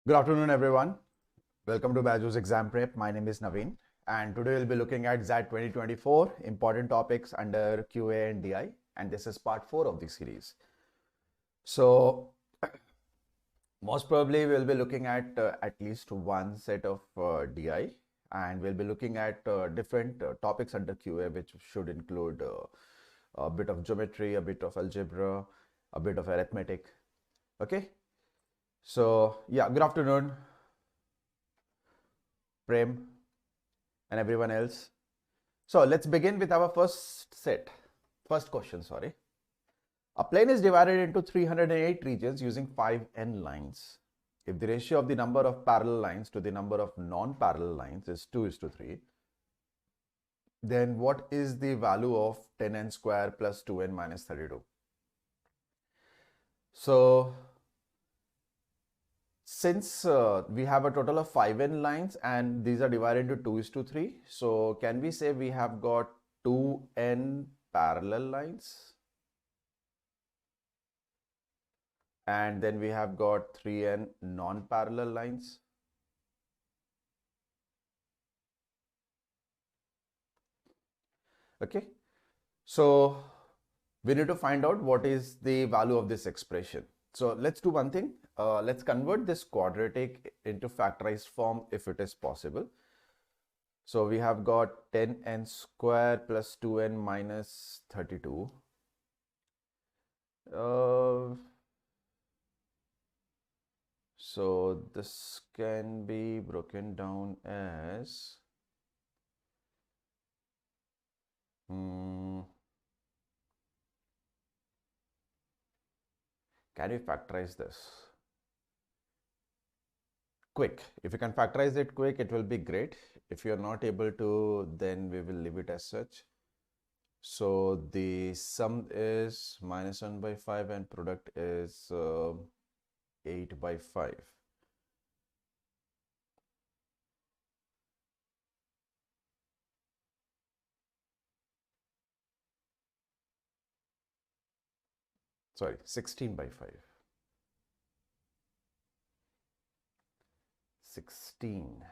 Good afternoon, everyone. Welcome to BYJU'S Exam Prep. My name is Naveen, and today we'll be looking at ZAT 2024 important topics under QA and DI, and this is part 4 of the series. So, most probably we'll be looking at least one set of DI, and we'll be looking at different topics under QA, which should include a bit of geometry, a bit of algebra, a bit of arithmetic. Okay. So, yeah, good afternoon, Prem, and everyone else. So let's begin with our first question, sorry. A plane is divided into 308 regions using 5n lines. If the ratio of the number of parallel lines to the number of non-parallel lines is 2:3, then what is the value of 10n square plus 2n minus 32? So since we have a total of 5n lines and these are divided into 2:3, so can we say we have got 2n parallel lines and then we have got 3n non-parallel lines? Okay, so we need to find out what is the value of this expression. So let's do one thing. Let's convert this quadratic into factorized form if it is possible. So we have got 10n square plus 2n minus 32. So this can be broken down as can we factorize this? Quick. If you can factorize it quick, it will be great. If you are not able to, then we will leave it as such. So the sum is minus 1 by 5 and product is 8 by 5. Sorry, 16 by 5. 16,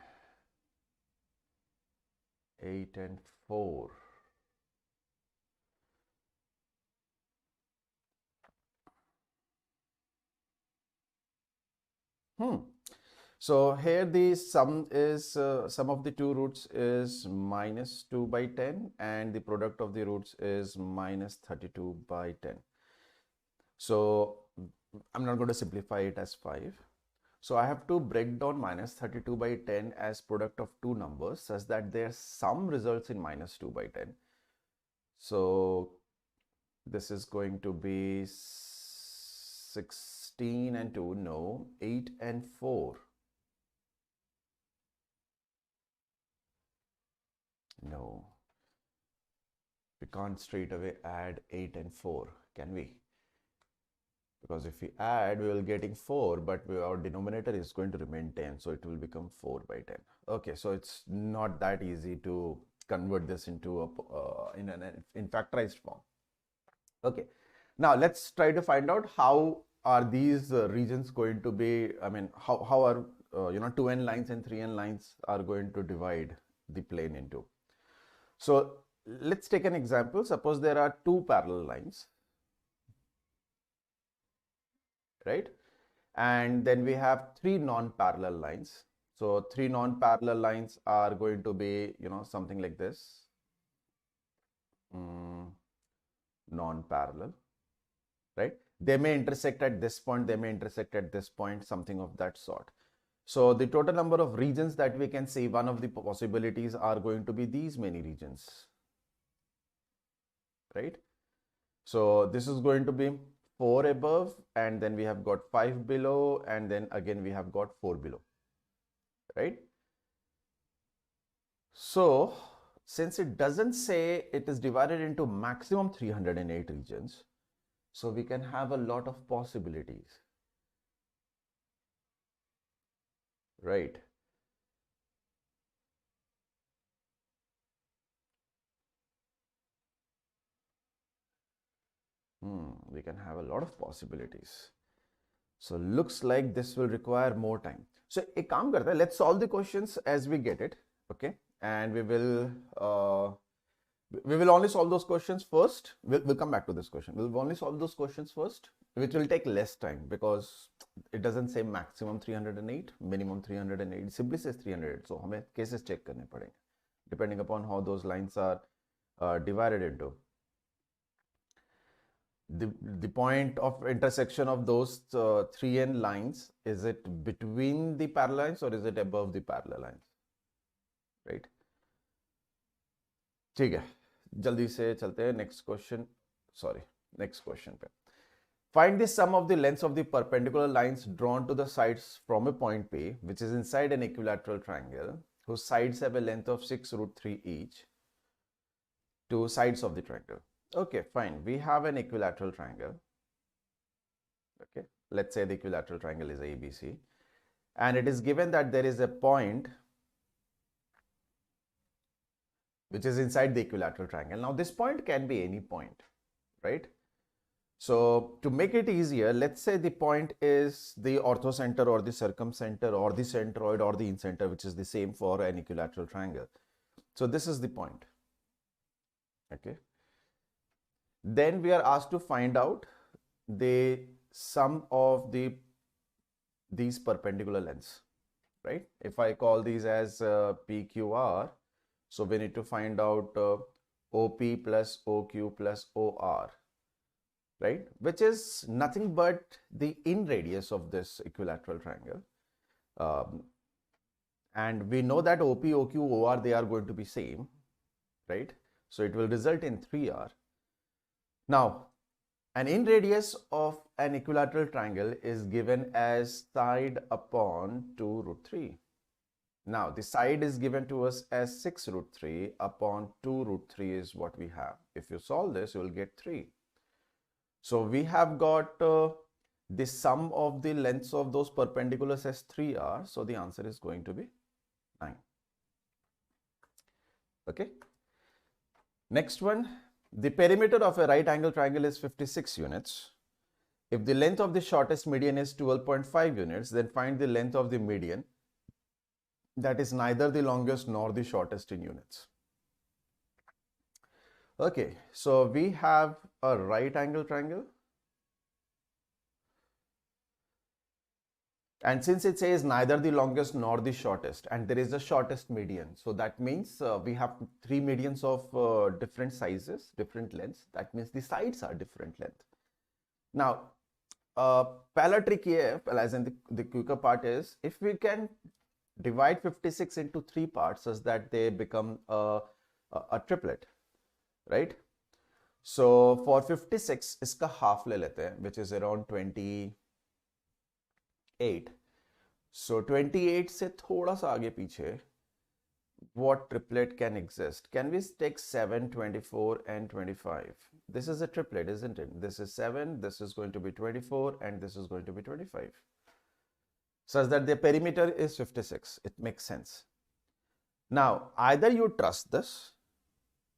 8 and 4. So here the sum is sum of the two roots is minus 2 by 10 and the product of the roots is minus 32 by 10. So I'm not going to simplify it as 5. So I have to break down minus 32 by 10 as product of two numbers such that their sum results in minus 2 by 10. So this is going to be 16 and 2, no, 8 and 4. No, we can't straight away add 8 and 4, can we? Because if we add, we will getting 4, but our denominator is going to remain 10, so it will become 4 by 10. Okay, so it's not that easy to convert this into a in factorized form. Okay, now let's try to find out how are these regions going to be, I mean, how are 2n lines and 3n lines are going to divide the plane into. So let's take an example. Suppose there are two parallel lines, right? And then we have three non-parallel lines. So three non-parallel lines are going to be, something like this. Non-parallel, right? They may intersect at this point, they may intersect at this point, something of that sort. So the total number of regions that we can see, one of the possibilities are going to be these many regions, right? So this is going to be 4 above, and then we have got 5 below, and then again we have got 4 below, right? So since it doesn't say it is divided into maximum 308 regions, so we can have a lot of possibilities, right? We can have a lot of possibilities. So looks like this will require more time. So एक काम करते हैं, let's solve the questions as we get it, okay? And we will only solve those questions first. We'll come back to this question. We'll only solve those questions first, which will take less time because it doesn't say maximum 308, minimum 308. It simply says 308. So हमें cases check करने पड़ेंगे, depending upon how those lines are divided into. The point of intersection of those 3n lines, is it between the parallel lines or is it above the parallel lines, right? ठीक है, जल्दी से चलते हैं next question पे. Find the sum of the lengths of the perpendicular lines drawn to the sides from a point P, which is inside an equilateral triangle, whose sides have a length of 6 root 3 each, to sides of the triangle. Okay, fine. We have an equilateral triangle. Okay, let's say the equilateral triangle is ABC, and it is given that there is a point which is inside the equilateral triangle. Now, this point can be any point, right? So, to make it easier, let's say the point is the orthocenter or the circumcenter or the centroid or the incenter, which is the same for an equilateral triangle. So, this is the point. Okay. Then we are asked to find out the sum of these perpendicular lengths, right? If I call these as PQR, so we need to find out OP plus OQ plus OR, right? Which is nothing but the in radius of this equilateral triangle. And we know that OP, OQ, OR, they are going to be same, right? So it will result in 3R. Now, an in radius of an equilateral triangle is given as side upon 2 root 3. Now, the side is given to us as 6 root 3 upon 2 root 3 is what we have. If you solve this, you will get 3. So, we have got the sum of the lengths of those perpendiculars as 3R. So, the answer is going to be 9. Okay. Next one. The perimeter of a right angle triangle is 56 units. If the length of the shortest median is 12.5 units, then find the length of the median that is neither the longest nor the shortest in units. Okay, so we have a right angle triangle. And since it says neither the longest nor the shortest, and there is a shortest median, so that means we have 3 medians of different sizes, different lengths. That means the sides are different length. Now, pala trick here, as in the quicker part is, if we can divide 56 into 3 parts such that they become a triplet, right? So for 56, iska half le lete hain, which is around 28. So 28 से थोड़ा सा आगे पीछे, what triplet can exist? Can we take 7, 24 and 25? This is a triplet, isn't it? This is 7, this is going to be 24 and this is going to be 25. Such that the perimeter is 56. It makes sense. Now, either you trust this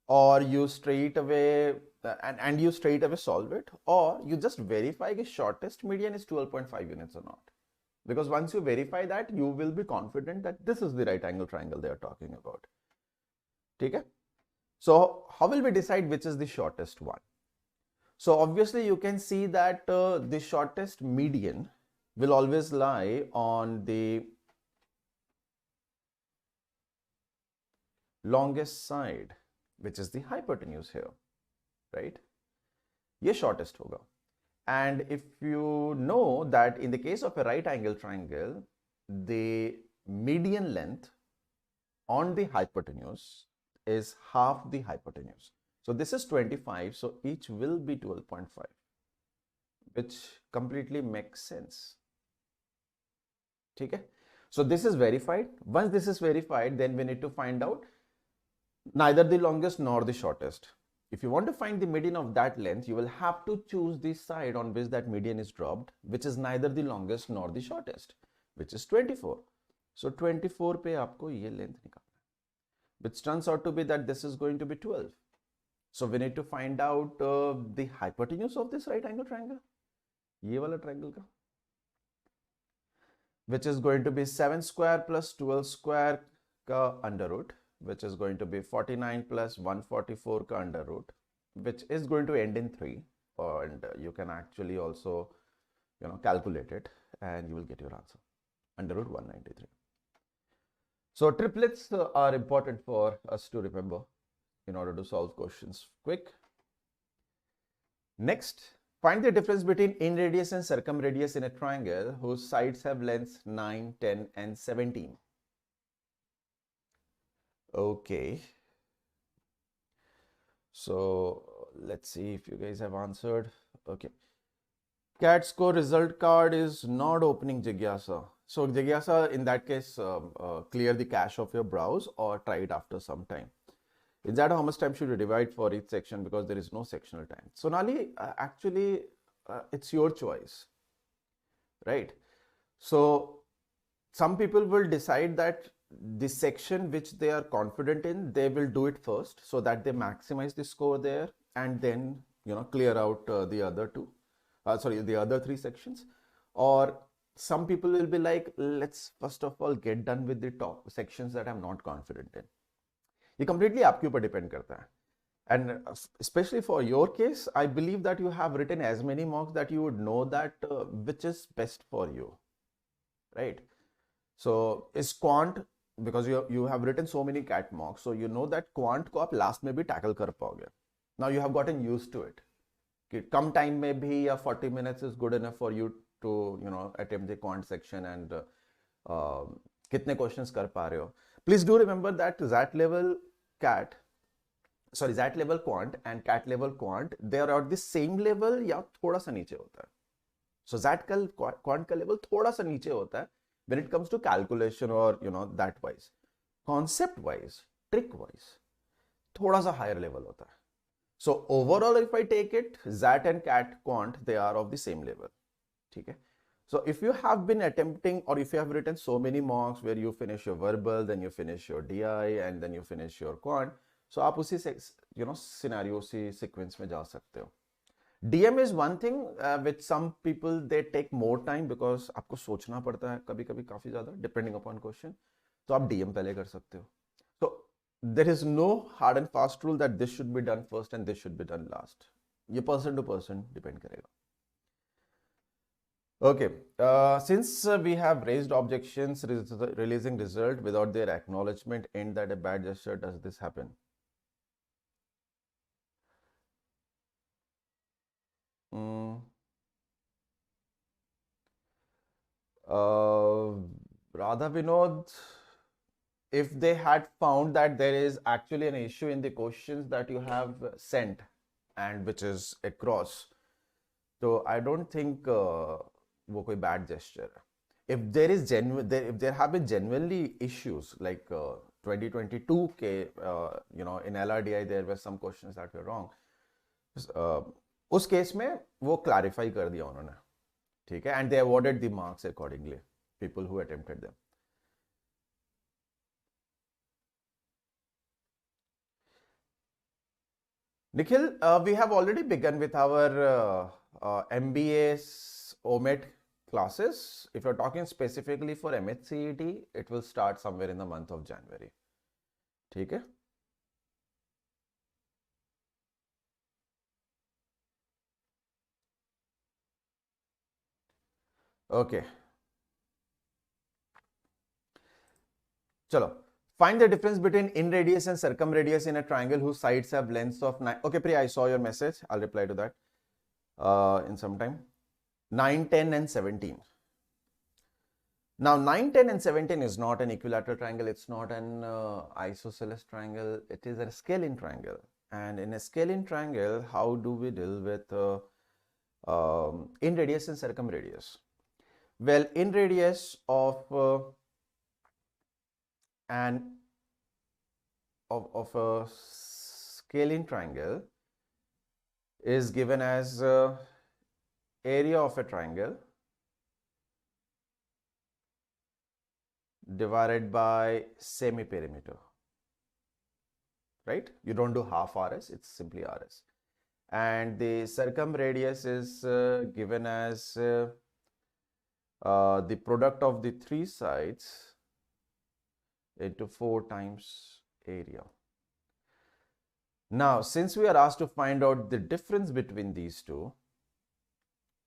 or you straight away and you straight away solve it, or you just verify the shortest median is 12.5 units or not. Because once you verify that, you will be confident that this is the right angle triangle they are talking about. Okay? So how will we decide which is the shortest one? So obviously you can see that the shortest median will always lie on the longest side, which is the hypotenuse here, right? Ye shortest hoga. And if you know that in the case of a right angle triangle, the median length on the hypotenuse is half the hypotenuse. So this is 25, so each will be 12.5, which completely makes sense. Okay? So this is verified. Once this is verified, then we need to find out neither the longest nor the shortest. If you want to find the median of that length, you will have to choose the side on which that median is dropped, which is neither the longest nor the shortest, which is 24. So 24 पे आपको ये length निकालना है, which turns out to be that this is going to be 12. So we need to find out the hypotenuse of this right angle triangle, ये वाला triangle का. which is going to be 7 square plus 12 square ka under root, which is going to be 49 plus 144 ka under root, which is going to end in 3, and you can actually also calculate it and you will get your answer, under root 193. So triplets are important for us to remember in order to solve questions quick. Next, find the difference between inradius and circumradius in a triangle whose sides have lengths 9, 10 and 17. Okay. So let's see if you guys have answered. Okay. CAT score result card is not opening Jigyasa. So Jigyasa, in that case, clear the cache of your browse or try it after some time. In ZAT, how much time should you divide for each section, because there is no sectional time? Sonali, actually, it's your choice, right? So some people will decide that the section which they are confident in, they will do it first so that they maximize the score there, and then clear out the other the other 3 sections. Or some people will be like, let's first of all get done with the top sections that I'm not confident in. ये completely आपके ऊपर depend करता है. And especially for your case, I believe that you have written as many mocks that you would know that which is best for you, right? So is quant, because you have written so many CAT mocks, so you know that quant को आप last में भी tackle कर पाओगे. Now you have gotten used to it. कि कम time में भी या 40 minutes is good enough for you to attempt the quant section, and कितने questions कर पा रहे हो. Please do remember that ZAT level quant and CAT level quant, they are at the same level या थोड़ा सा नीचे होता है. So ZAT quant का level थोड़ा सा नीचे होता है when it comes to calculation or that wise. Concept wise, trick wise, थोड़ा सा higher level होता है. So overall, if I take it, ZAT and CAT quant, they are of the same level. Okay. So if you have been attempting, or if you have written so many mocks where you finish your verbal, then you finish your DI, and then you finish your quant, so आप उसी scenario उसी sequence में जा सकते हो. DM is one thing which some people they take more time, because आपको सोचना पड़ता है कभी-कभी काफी ज़्यादा depending upon question. तो आप DM पहले कर सकते हो. So there is no hard and fast rule that this should be done first and this should be done last. ये person to person depend करेगा. Okay, since we have raised objections releasing result without their acknowledgement, and that a bad gesture, does this happen? Radha Vinod, if they had found that there is actually an issue in the questions that you have sent and which is across, so I don't think वो कोई bad gesture. If there is if there have been genuinely issues like 2022 के in LRDI there were some questions that were wrong. उस case में वो clarify कर दिया उन्होंने, ठीक है, and they awarded the marks accordingly, people who attempted them. Nikhil, we have already begun with our MBA's OMET classes. If you're talking specifically for MHCET, it will start somewhere in the month of January. ठीक है? Okay. चलो. Find the difference between inradius and circumradius in a triangle whose sides have lengths of 9. Okay, Priya, I saw your message. I'll reply to that in some time. 9, 10 and 17. Now 9, 10 and 17 is not an equilateral triangle. It's not an isosceles triangle. It is a scalene triangle. And in a scalene triangle, how do we deal with inradius and circumradius? Well, inradius of a scalene triangle is given as area of a triangle divided by semi-perimeter, right? You don't do half RS, it's simply RS. And the circumradius is given as the product of the three sides into 4 times area. Now, since we are asked to find out the difference between these two,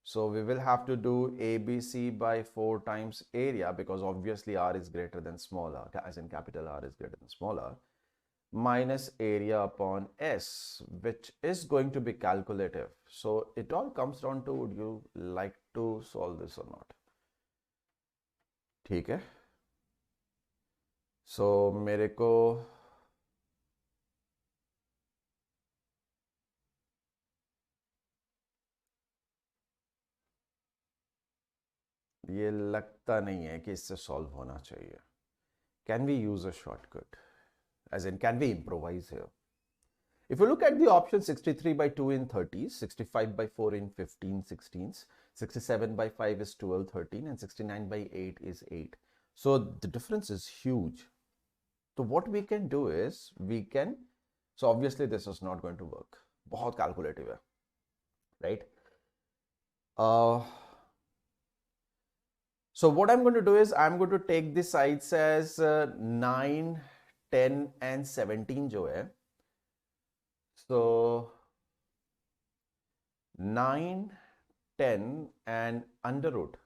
so we will have to do ABC by 4 times area, because obviously R is greater than small r, as in capital R is greater than small r, minus area upon S, which is going to be calculative. So it all comes down to, would you like to solve this or not? ठीक है. So मेरे को ये लगता नहीं है कि इससे सॉल्व होना चाहिए. Can we use a shortcut? As in, can we improvise here? If you look at the option 63 by 2 in 30s, 65 by 4 in 15 16s, 67 by 5 is 12 13, and 69 by 8 is 8. So the difference is huge. So what we can do is, so obviously this is not going to work. बहुत calculative है, right? So what I'm going to do is, I'm going to take the sides as 9, 10 and 17 जो है. So 9, 10 and under root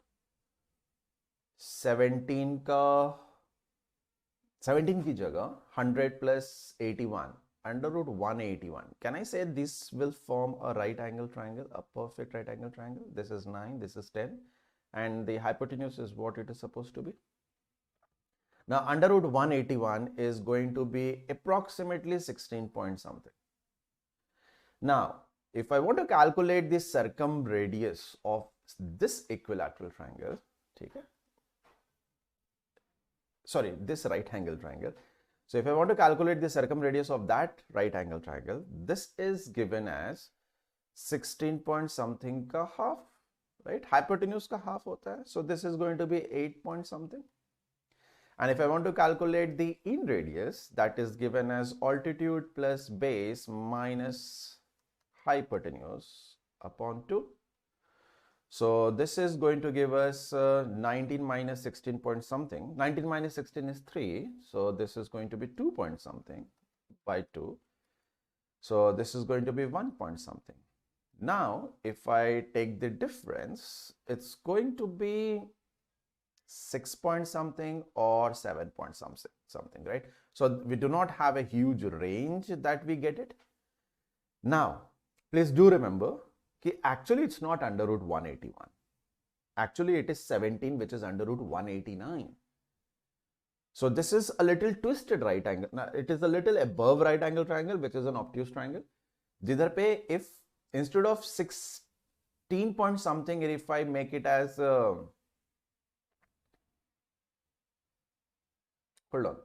17 की जगह 100 plus 81 under root 181. Can I say this will form a right angle triangle, a perfect right angle triangle? This is 9, this is 10, and the hypotenuse is what it is supposed to be. Now under root 181 is going to be approximately 16 point something. Now, if I want to calculate the circumradius of this equilateral triangle, this right angle triangle. So if I want to calculate the circumradius of that right angle triangle, this is given as 16 point something ka half, right? Hypotenuse ka half hota hai. So this is going to be 8 point something. And if I want to calculate the in radius, that is given as altitude plus base minus hypotenuse upon 2. So this is going to give us 19 minus 16 point something. 19 minus 16 is 3. So this is going to be 2 point something by 2. So this is going to be 1 point something. Now, if I take the difference, it's going to be 6 point something or 7 point something, right? So we do not have a huge range that we get it. Now, please do remember that actually it's not under root 181. Actually, it is 17, which is under root 189. So this is a little twisted right angle. Now, it is a little above right angle triangle, which is an obtuse triangle. Jidhar pe, if instead of 16 point something, if I make it as hold on.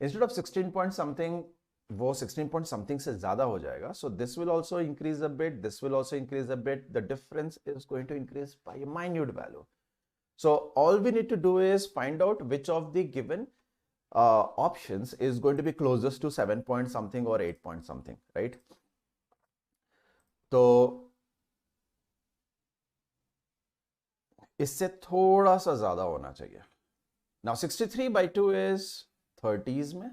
Instead of 16 point something, वो 16 point something से ज़्यादा हो जाएगा. So this will also increase a bit. This will also increase a bit. The difference is going to increase by a minute value. So all we need to do is find out which of the given options is going to be closest to 7 point something or 8 point something, right? तो इससे थोड़ा सा ज़्यादा होना चाहिए. Now 63 by 2 is 30s में,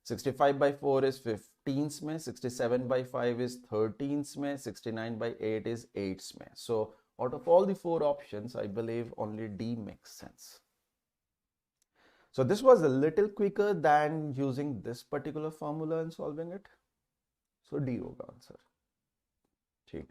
65 by 4 is 15s में, 67 by 5 is 13s में, 69 by 8 is 8s में. So out of all the 4 options, I believe only D makes sense. So this was a little quicker than using this particular formula and solving it. So D होगा answer. ठीक.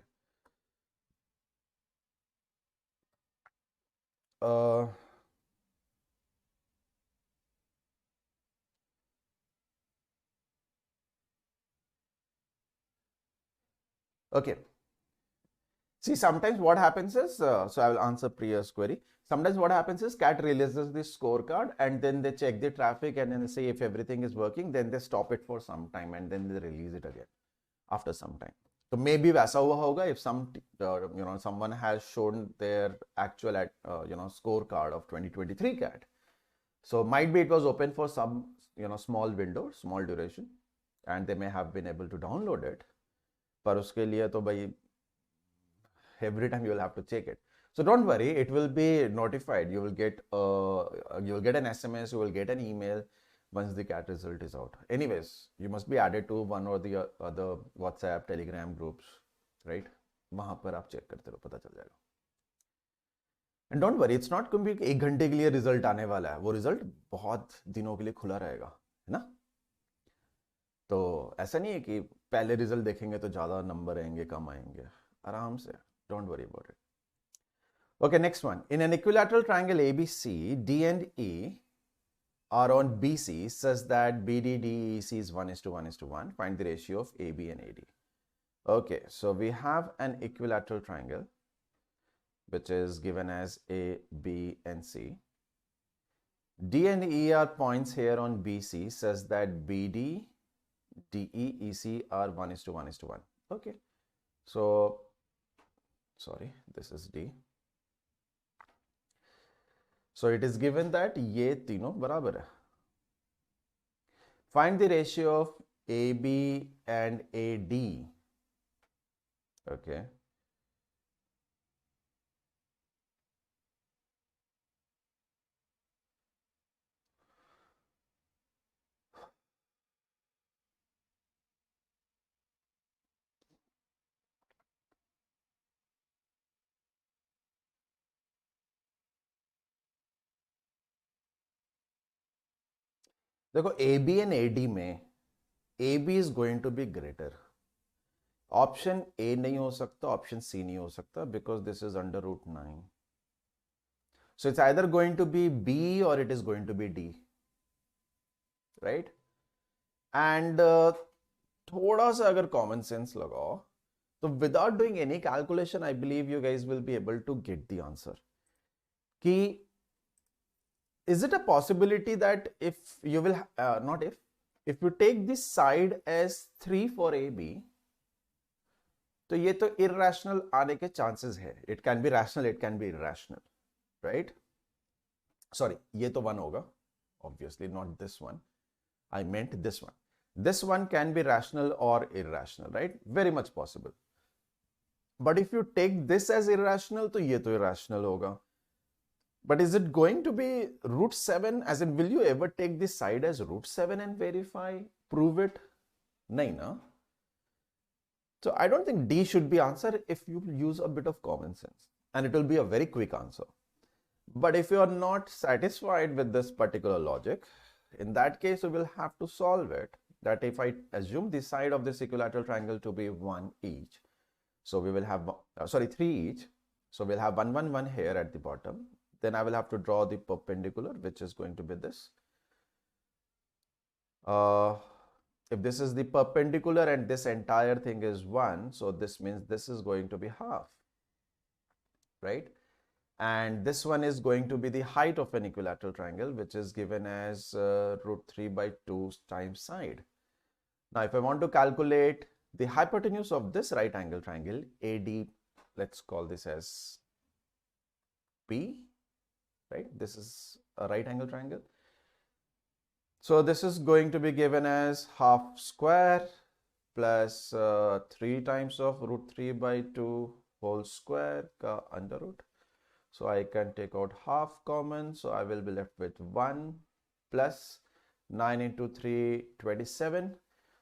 Okay. See, sometimes what happens is, so I will answer Priya's query. Sometimes what happens is CAT releases the scorecard and then they check the traffic and then they say if everything is working, then they stop it for some time and then they release it again after some time. So maybe वैसा हुआ होगा if someone has shown their actual scorecard of 2023 CAT. So might be it was open for some small window, small duration, and they may have been able to download it. पर उसके लिए तो भाई Every time you will have to check it. So don't worry, it will be notified. You will get an SMS, you will get an email once the CAT result is out. Anyways, you must be added to one or the other WhatsApp, Telegram groups, right? वहां पर आप check करते रहो, पता चल जाएगा. And don't worry, it's not कि 1 घंटे के लिए रिजल्ट आने वाला है. वो रिजल्ट बहुत दिनों के लिए खुला रहेगा, है ना. तो ऐसा नहीं है कि पहले रिजल्ट देखेंगे तो ज्यादा नंबर आएंगे, कम आएंगे. आराम से, don't worry about it. Okay, next one. In an equilateral triangle ABC, D and E are on BC such that BDDEC is 1:1:1. Find the ratio of AB and AD. Okay, so we have an equilateral triangle which is given as A, B and C. D and E are points here on BC such that BD, DE, EC are 1:1:1. Okay, so sorry, this is D. So it is given that ये तीनों बराबर है. Find the ratio of AB and AD. Okay. देखो AB and AD में AB is going to be greater. Option A नहीं हो सकता, option C नहीं हो सकता, because this is under root 9. So it's either going to be B or it is going to be D, right? And थोड़ा सा अगर common sense लगाओ तो without doing any calculation, I believe you guys will be able to get the answer. कि is it a possibility that if you will not if you take this side as 3 for AB, तो ये तो irrational आने के chances है. It can be rational, it can be irrational, right? Sorry, ये तो 1 होगा, obviously not this one. I meant this one. This one can be rational or irrational, right? Very much possible. But if you take this as irrational, तो ये तो irrational होगा. But is it going to be root 7? As in, will you ever take this side as root 7 and verify, prove it? Nahin, na? So I don't think D should be answer if you use a bit of common sense. And it will be a very quick answer. But if you are not satisfied with this particular logic, in that case, you will have to solve it. That if I assume the side of this equilateral triangle to be 1 each, so we will have, 3 each. So we'll have 1, 1, 1 here at the bottom. Then I will have to draw the perpendicular, which is going to be this. If this is the perpendicular and this entire thing is 1, so this means this is going to be half, right? And this one is going to be the height of an equilateral triangle, which is given as root 3 by 2 times side. Now, if I want to calculate the hypotenuse of this right angle triangle, AD, let's call this as P. Right? This is a right angle triangle. So this is going to be given as half square plus 3 times of root 3 by 2 whole square ka under root. So I can take out half common. So I will be left with 1 plus 9 into 3, 27.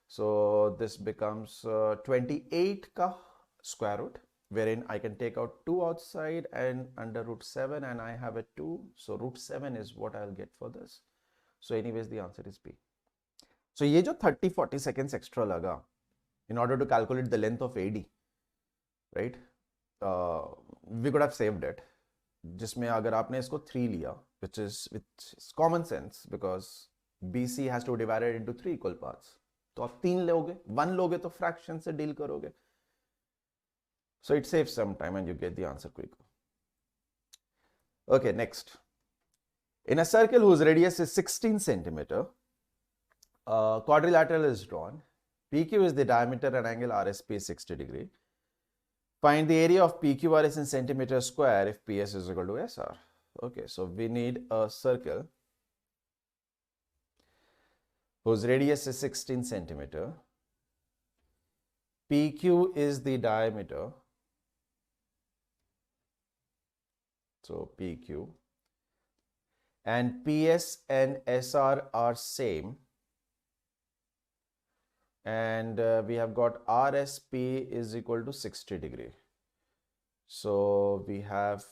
So this becomes 28 ka square root, wherein I can take out 2 outside and under root 7 and I have a 2. So root 7 is what I'll get for this. So anyways, the answer is B. So ये जो 30-40 seconds extra लगा in order to calculate the length of AD, right? We could have saved it. जिसमें अगर आपने इसको 3 लिया, which is common sense because BC has to be divided into 3 equal parts. तो आप 3 लोगे, 1 लोगे तो fraction से deal करोगे. So it saves some time and you get the answer quicker. Okay, next. In a circle whose radius is 16 centimeter, quadrilateral is drawn. PQ is the diameter and angle RSP is 60 degree. Find the area of PQRS in centimeter square if PS is equal to SR. Okay, so we need a circle whose radius is 16 centimeter. PQ is the diameter So PQ. And PS and SR are same. And we have got RSP is equal to 60 degree. So we have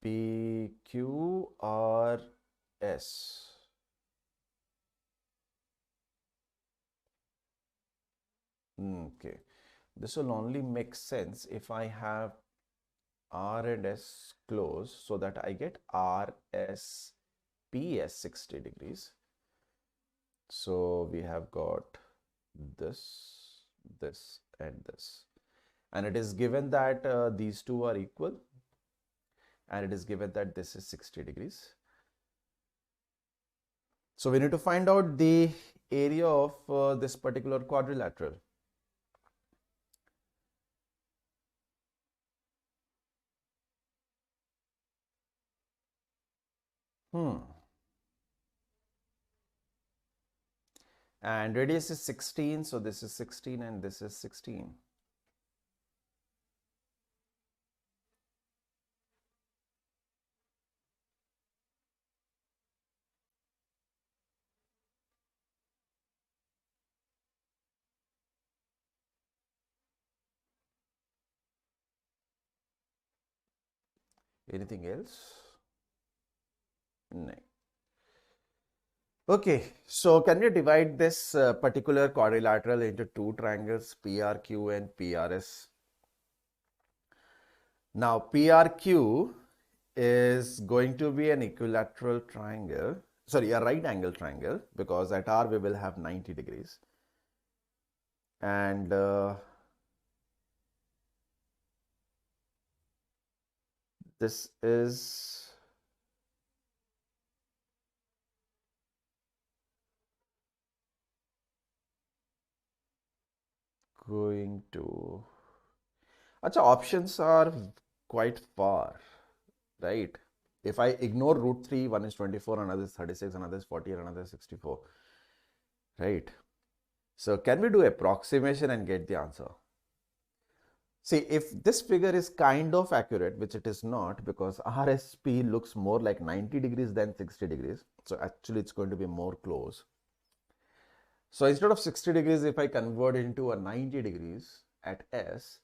PQRS. Okay, this will only make sense if I have R and S close so that I get RSP as 60 degrees. So we have got this, this, and this. And it is given that these two are equal. And it is given that this is 60 degrees. So we need to find out the area of this particular quadrilateral. And radius is 16, so this is 16 and this is 16. Anything else? No. Okay, so can you divide this particular quadrilateral into two triangles, PRQ and PRS? Now, PRQ is going to be an equilateral triangle, sorry, a right angle triangle, because at R we will have 90 degrees. And this is going to, Achha, options are quite far, right? If I ignore root 3, one is 24, another is 36, another is 40, and another is 64, right? So can we do approximation and get the answer? See, if this figure is kind of accurate, which it is not, because RSP looks more like 90 degrees than 60 degrees. So actually it's going to be more close. So instead of 60 degrees, if I convert it into a 90 degrees at S,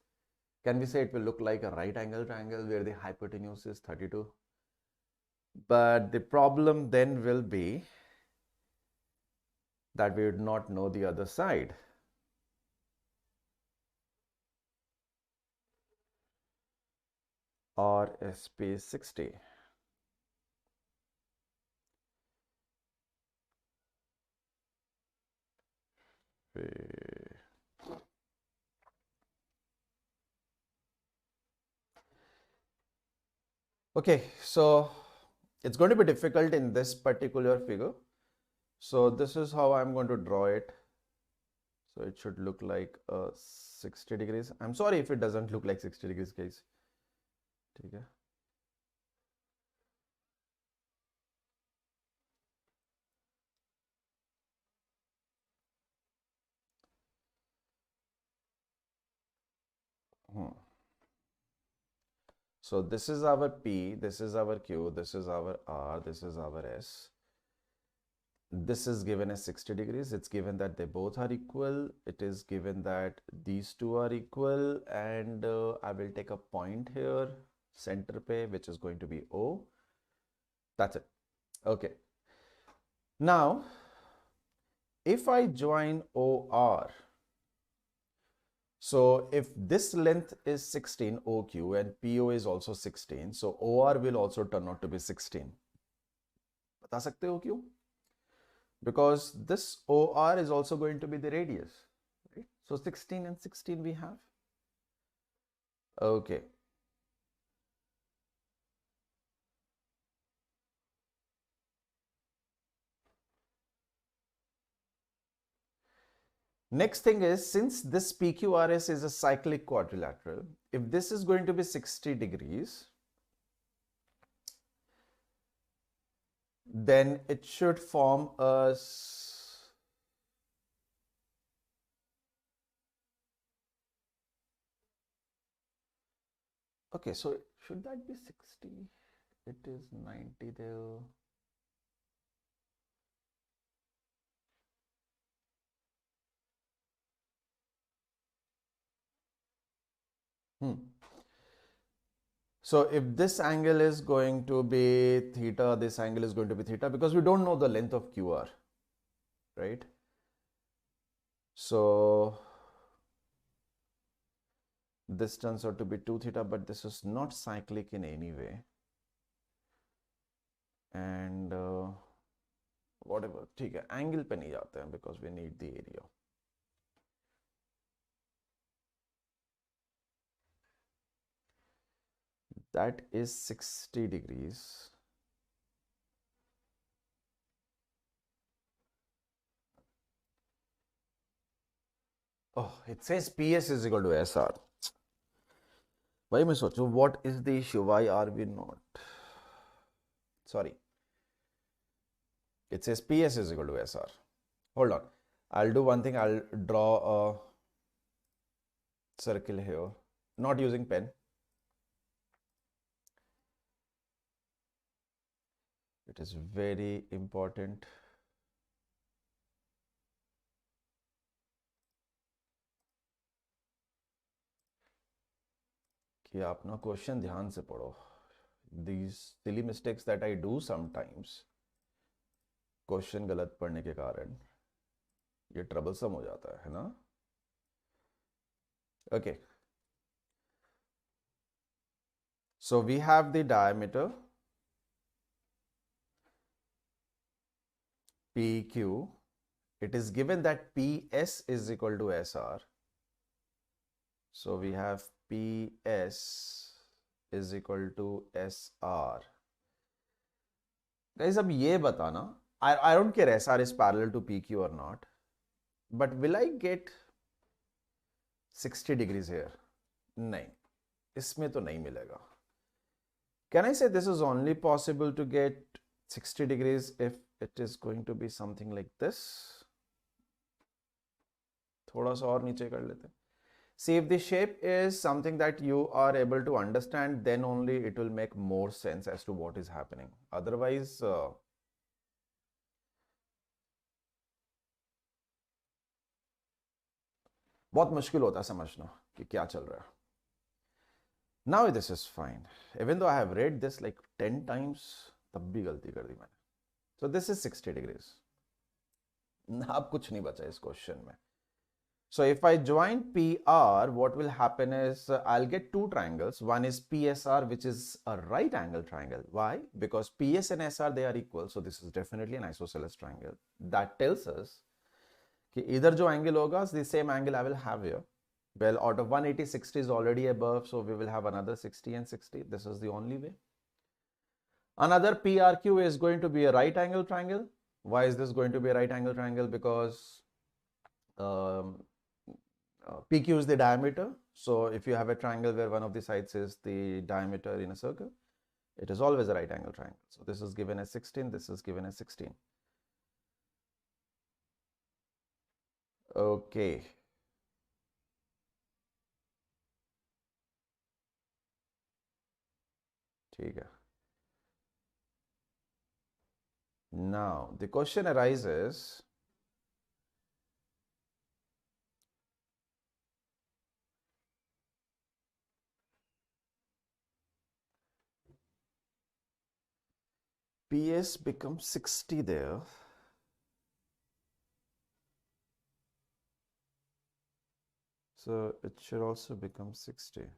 can we say it will look like a right angle triangle where the hypotenuse is 32? But the problem then will be that we would not know the other side. RSP 60. Okay, so it's going to be difficult in this particular figure. So this is how I'm going to draw it. So it should look like 60 degrees. I'm sorry if it doesn't look like 60 degrees, guys. Okay. So this is our P, this is our Q, this is our R, this is our S. This is given as 60 degrees. It's given that they both are equal. It is given that these two are equal, and I will take a point here, center pay, which is going to be O. That's it. Okay. Now, if I join OR, so if this length is 16 OQ and PO is also 16, so OR will also turn out to be 16. बता सकते हो क्यों? Because this OR is also going to be the radius, right? So 16 and 16 we have. Okay. Next thing is, since this PQRS is a cyclic quadrilateral, if this is going to be 60 degrees, then it should form a Okay, so should that be 60? It is 90 there. So if this angle is going to be theta, this angle is going to be theta, because we don't know the length of QR, right? So this turns out to be 2 theta, but this is not cyclic in any way. And whatever, ठीक है, angle पे नहीं जाते हैं because we need the area. That is 60 degrees. Oh, it says PS is equal to SR. Why मैं सोचूं, what is the issue? Why are we not? Sorry. It says PS is equal to SR. Hold on. I'll do one thing. I'll draw a circle here. Not using pen. It is very important. कि आप ना question ध्यान से पढ़ो. These silly mistakes that I do sometimes, question गलत पढ़ने के कारण ये ट्रबलसम हो जाता है ना. Okay. So we have the diameter PQ. It is given that PS is equal to SR. So we have PS is equal to SR. Guys, अब ये बताना, I don't care SR is parallel to PQ or not, but will I get 60 degrees here? नहीं, इसमें तो नहीं मिलेगा. Can I say this is only possible to get 60 degrees if it is going to be something like this? थोड़ा सा और नीचे कर लेते हैं. See, if the shape is something that you are able to understand, then only it will make more sense as to what is happening. Otherwise, बहुत मुश्किल होता है समझना कि क्या चल रहा है. Now this is fine. Even though I have read this like 10 times, तब भी गलती कर दी मैंने. So this is 60 degrees. अब कुछ नहीं बचा इस क्वेश्चन में. So if I join PR, what will happen is I'll get two triangles. One is PSR, which is a right angle triangle. Why? Because PS and SR, they are equal. So this is definitely an isosceles triangle. That tells us that either जो angle होगा, the same angle I will have here. Well, out of 180, 60 is already above. So we will have another 60 and 60. This is the only way. Another PRQ is going to be a right angle triangle. Why is this going to be a right angle triangle? Because PQ is the diameter. So if you have a triangle where one of the sides is the diameter in a circle, it is always a right angle triangle. So this is given as 16, this is given as 16. Okay. ठीक है. Now the question arises, PS becomes 60 there. So it should also become 60.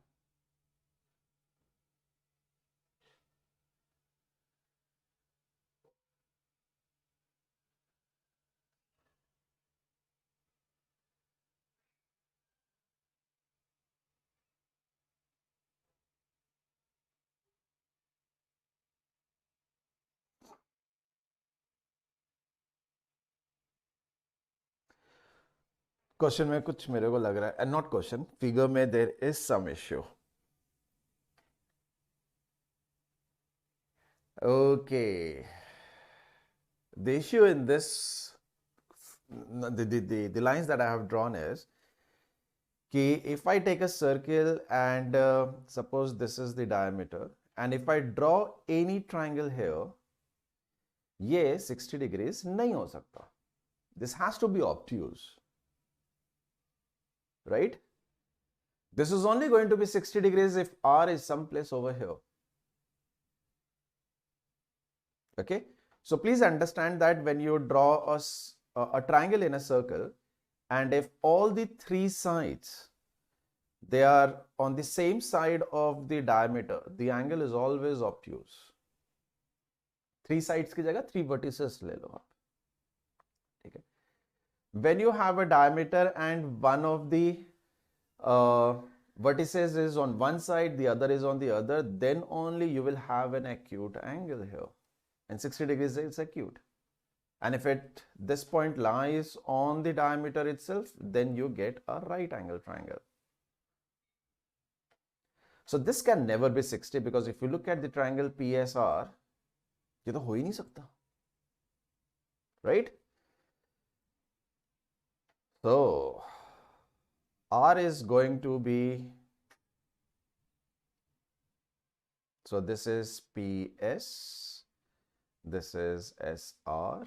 Question में कुछ मेरे को लग रहा है, not question, figure में there is some issue. Okay. The issue in this, the lines that I have drawn is, कि if I take a circle and suppose this is the diameter, and if I draw any triangle here, ये 60 degrees नहीं हो सकता. This has to be obtuse, right? This is only going to be 60 degrees if R is someplace over here. Okay, so please understand that when you draw a triangle in a circle, and if all the three sides they are on the same side of the diameter, the angle is always obtuse. Three sides की जगह three vertices ले लो आप. ठीक है. When you have a diameter and one of the vertices is on one side, the other is on the other, then only you will have an acute angle here. And 60 degrees is acute. And if this point lies on the diameter itself, then you get a right angle triangle. So this can never be 60 because if you look at the triangle PSR, ये तो हो ही नहीं सकता, right? So R is going to be, so this is PS, this is SR,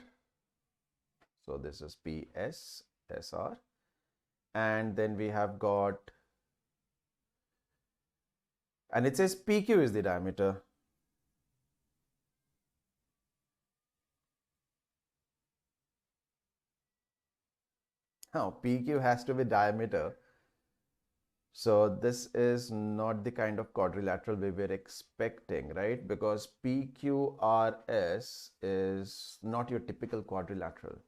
so this is PS, SR, and then we have got, and it says PQ is the diameter. Now PQ has to be diameter. So this is not the kind of quadrilateral we were expecting, right? Because PQRS is not your typical quadrilateral.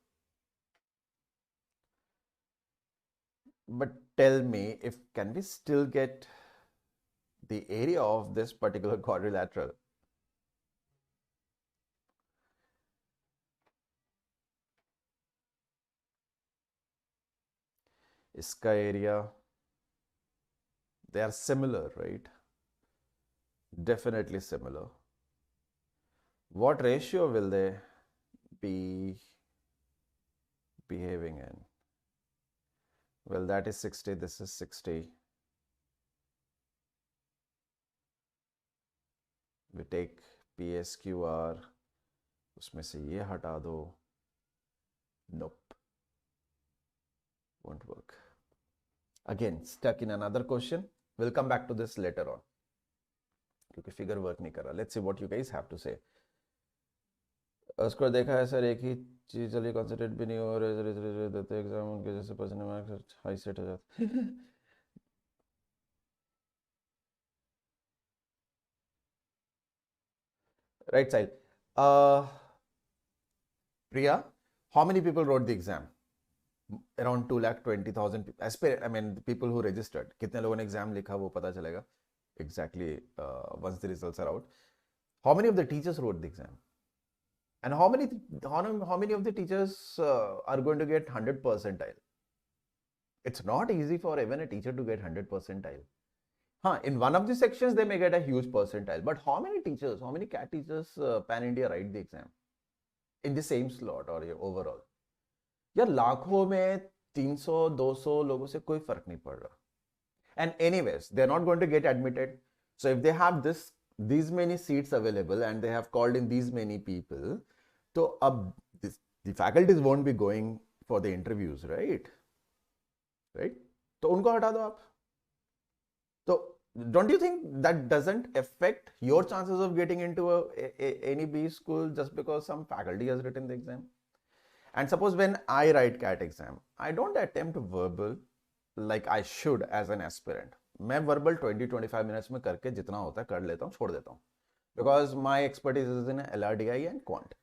But tell me, can we still get the area of this particular quadrilateral? Iska area, they are similar, right? Definitely similar. What ratio will they be behaving in? Well, that is 60, this is 60. We take PSQR, उसमें से ये हटा दो. Nope. Won't work. Again, stuck in another question. We'll come back to this later on. क्योंकि figure work नहीं कर रहा. Let's see what you guys have to say. उसको देखा है सर, एक ही चीज चलिए कॉन्सेंट्रेट भी नहीं हो रहे देते एग्जाम उनके जैसे परसेंट मार्क्स हाई सेट हो जाते. Right side. Priya, how many people wrote the exam? Around 2,20,000 people. I mean, the people who registered. कितने लोगों ने exam लिखा वो पता चलेगा exactly once the results are out. How many of the teachers wrote the exam? And how many of the teachers are going to get 100 percentile? It's not easy for even a teacher to get 100 percentile. In one of the sections they may get a huge percentile, but how many teachers, how many CAT teachers pan India write the exam in the same slot or overall? यार लाखों में 300-200 लोगों से कोई फर्क नहीं पड़ रहा. And anyways, they're not going to get admitted. So if they have these many seats available and they have called in these many people, so the faculties won't be going for the interviews, right? Right? तो उनको हटा दो आप. So don't you think that doesn't affect your chances of getting into any B school just because some faculty has written the exam? And suppose when I write CAT exam, I don't attempt verbal like I should as an aspirant. मैं verbal 20-25 minutes में करके जितना होता है कर लेता हूँ, छोड़ देता हूँ. Because my expertise is in LRDI and quant.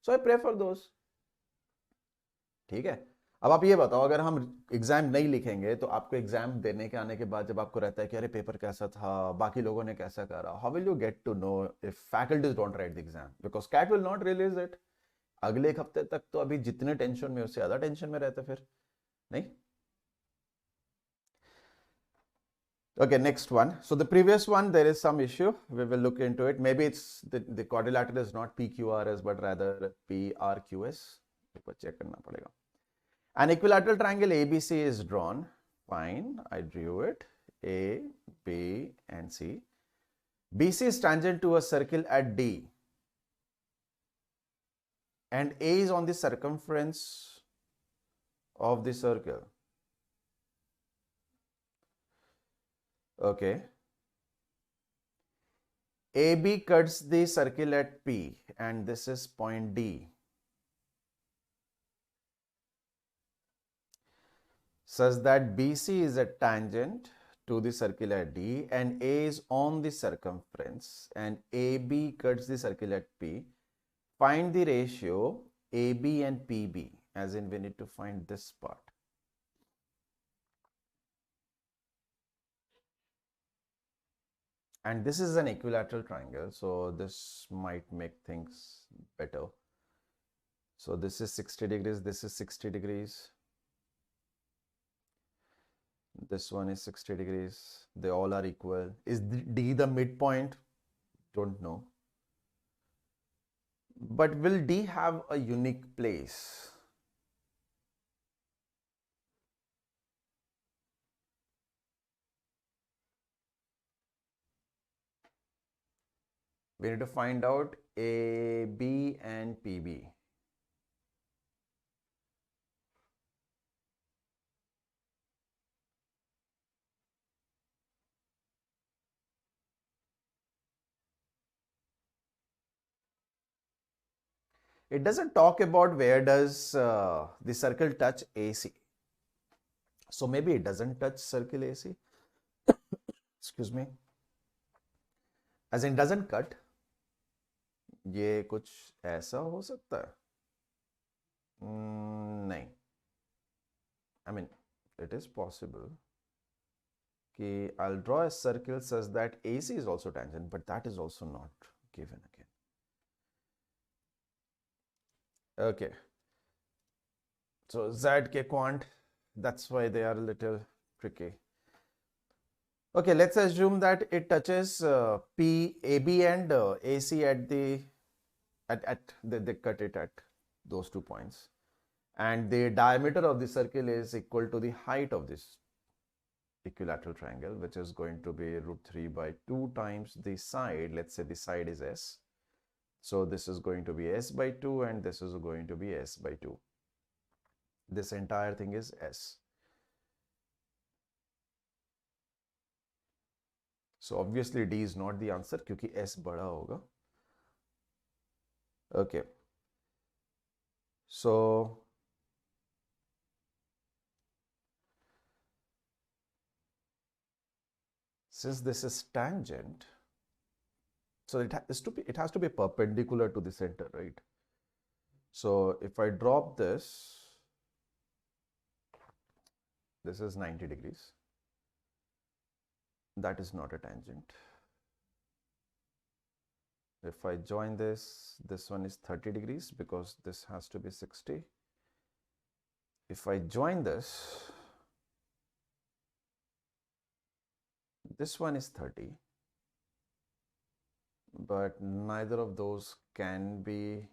So I prefer those. ठीक है. अब आप ये बताओ, अगर हम एग्जाम नहीं लिखेंगे तो आपको एग्जाम देने के आने के बाद जब आपको रहता है कि अरे पेपर कैसा था, बाकी लोगों ने कैसा करा, how will you get to know if faculties don't write the exam? Because CAT will not release it. अगले एक हफ्ते तक तो अभी जितने टेंशन में उससे ज्यादा टेंशन में रहते फिर नहीं. Okay, next one. So the previous one, there is some issue. We will look into it. Maybe it's the quadrilateral is not PQRS but rather PRQS. Check करना पड़ेगा. An equilateral triangle ABC is drawn Fine, I drew it. A, B, and C. BC is tangent to a circle at D, and A is on the circumference of the circle. Okay. AB cuts the circle at P, and this is point D. Such that BC is a tangent to the circle at D, and A is on the circumference, and AB cuts the circle at P. Find the ratio AB and PB, as in we need to find this part. And this is an equilateral triangle, so this might make things better. So this is 60 degrees, this is 60 degrees. This one is 60 degrees. They all are equal. Is D the midpoint? Don't know. But will D have a unique place? We need to find out AB and PB. It doesn't talk about where does the circle touch AC. So maybe it doesn't touch circle AC. Excuse me. As in doesn't cut. ये कुछ ऐसा हो सकता है? नहीं. I mean, it is possible. Okay, I'll draw a circle such that AC is also tangent, but that is also not given again. Okay. So ZAT ke quant, that's why they are a little tricky. Okay, let's assume that it touches P, AB and AC at they cut it at those 2 points. And the diameter of the circle is equal to the height of this equilateral triangle, which is going to be √3/2 times the side. Let's say the side is S. So this is going to be S/2 and this is going to be S/2. This entire thing is S. So obviously D is not the answer क्योंकि S बड़ा होगा. Okay. So since this is tangent, so it has to be perpendicular to the center, right? So if I drop this, this is 90 degrees. That is not a tangent. If I join this, this one is 30 degrees because this has to be 60. If I join this one is 30, but neither of those can be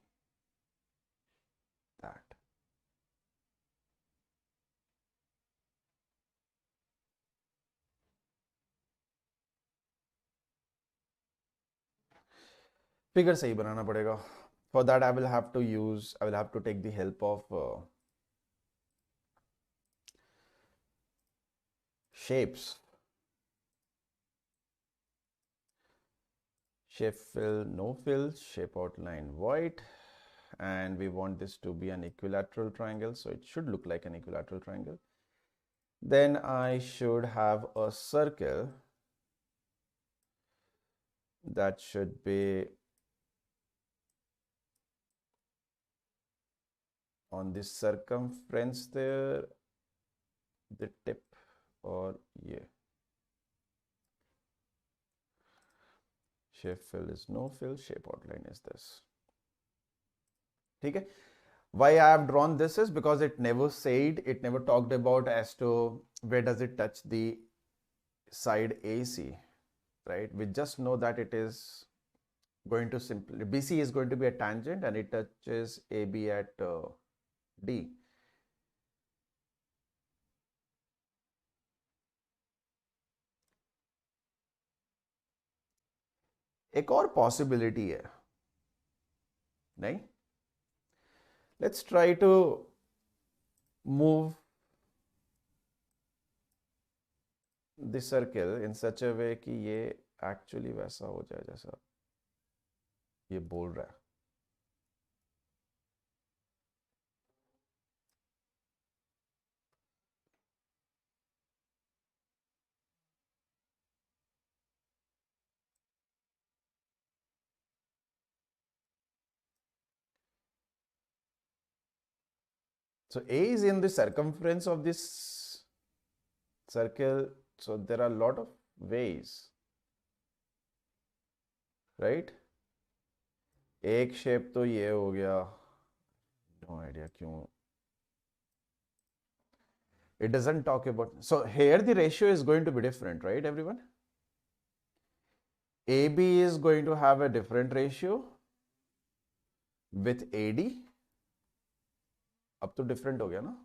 that. Figure सही बनाना पड़ेगा. For that I will have to take the help of shapes. Shape fill, no fill, shape outline void, and we want this to be an equilateral triangle, so it should look like an equilateral triangle. Then I should have a circle that should be on the circumference there, the tip, or yeah. Shape fill is no fill, shape outline is this. Okay. Why I have drawn this is because it never talked about as to where does it touch the side AC, right? We just know that it is going to BC is going to be a tangent and it touches AB at D. एक और possibility है, नहीं? Let's try to move this circle in such a way कि ये actually वैसा हो जाए जैसा ये बोल रहा है. So A is in the circumference of this circle. So there are a lot of ways, right? एक शेप तो ये हो गया, no idea क्यों. It doesn't talk about, so here the ratio is going to be different, right everyone? AB is going to have a different ratio with AD. अब तो different हो गया ना?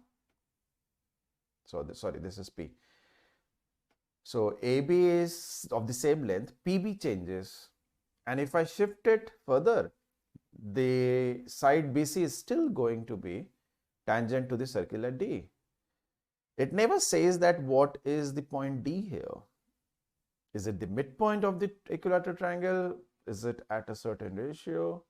So sorry, this is P. So AB is of the same length, PB changes, and if I shift it further, the side BC is still going to be tangent to the circle at D. It never says that what is the point D here. Is it the midpoint of the equilateral triangle? Is it at a certain ratio?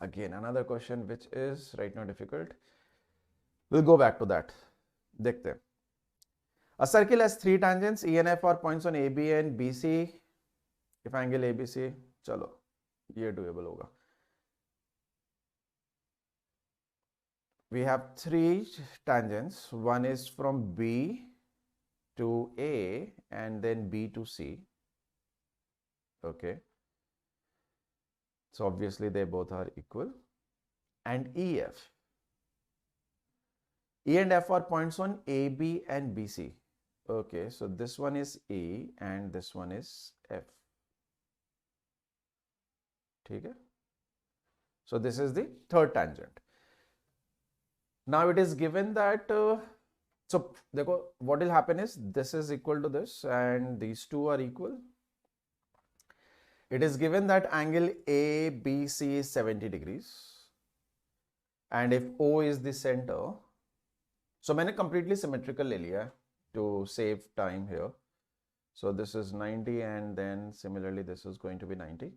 Again, another question which is right now difficult. We'll go back to that. देखते हैं. A circle has three tangents. E and F are points on AB and BC. If angle ABC, चलो ये doable होगा. We have three tangents. One is from B to A and then B to C. Okay. So obviously they both are equal. And EF. E and F are points on AB and BC. Okay, so this one is E and this one is F. Okay. So this is the third tangent. Now it is given that, so what will happen is this is equal to this and these two are equal. It is given that angle ABC is 70 degrees. And if O is the center, so मैंने completely symmetrical ले लिया है to save time here. So this is 90 and then similarly this is going to be 90.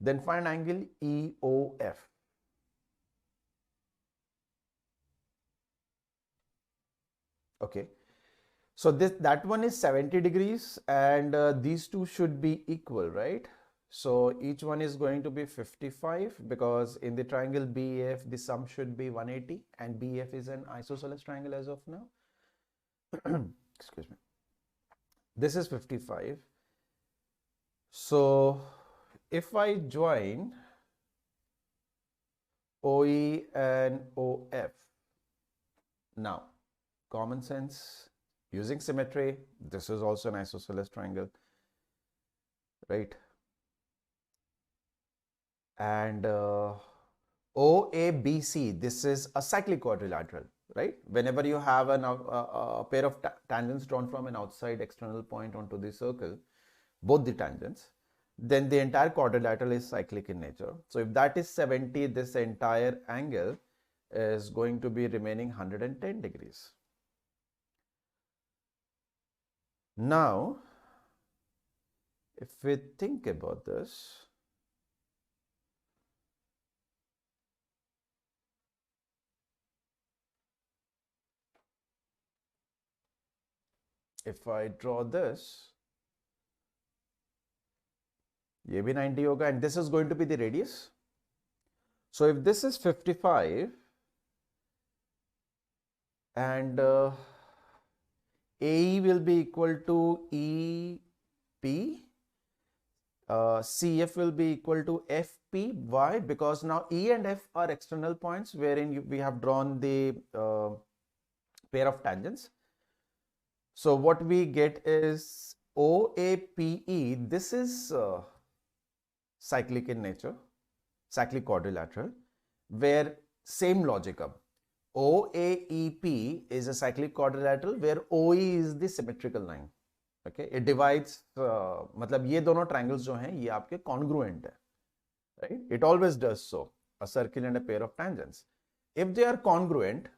Then find angle EOF. Okay. So that one is 70 degrees and these two should be equal, right? So each one is going to be 55 because in the triangle BEF the sum should be 180 and BEF is an isosceles triangle as of now. Excuse me. This is 55. So if I join OE and OF, now common sense, using symmetry, this is also an isosceles triangle, right? And OABC, this is a cyclic quadrilateral, right? Whenever you have a pair of tangents drawn from an outside external point onto the circle, both the tangents, then the entire quadrilateral is cyclic in nature. So if that is 70, this entire angle is going to be remaining 110 degrees. Now, if we think about this, if I draw this, ये भी 90 होगा and this is going to be the radius. So if this is 55 and AE will be equal to EP, CF will be equal to FP. Why? Because now E and F are external points wherein we have drawn the pair of tangents. So what we get is OAPE. This is cyclic in nature. cyclic quadrilateral, where same logic up. OAEP is a cyclic quadrilateral where OE is the symmetrical line. Okay, it divides, मतलब ये दोनों triangles जो हैं ये आपके congruent है, right? It always does so. A circle and a pair of tangents. If they are congruent,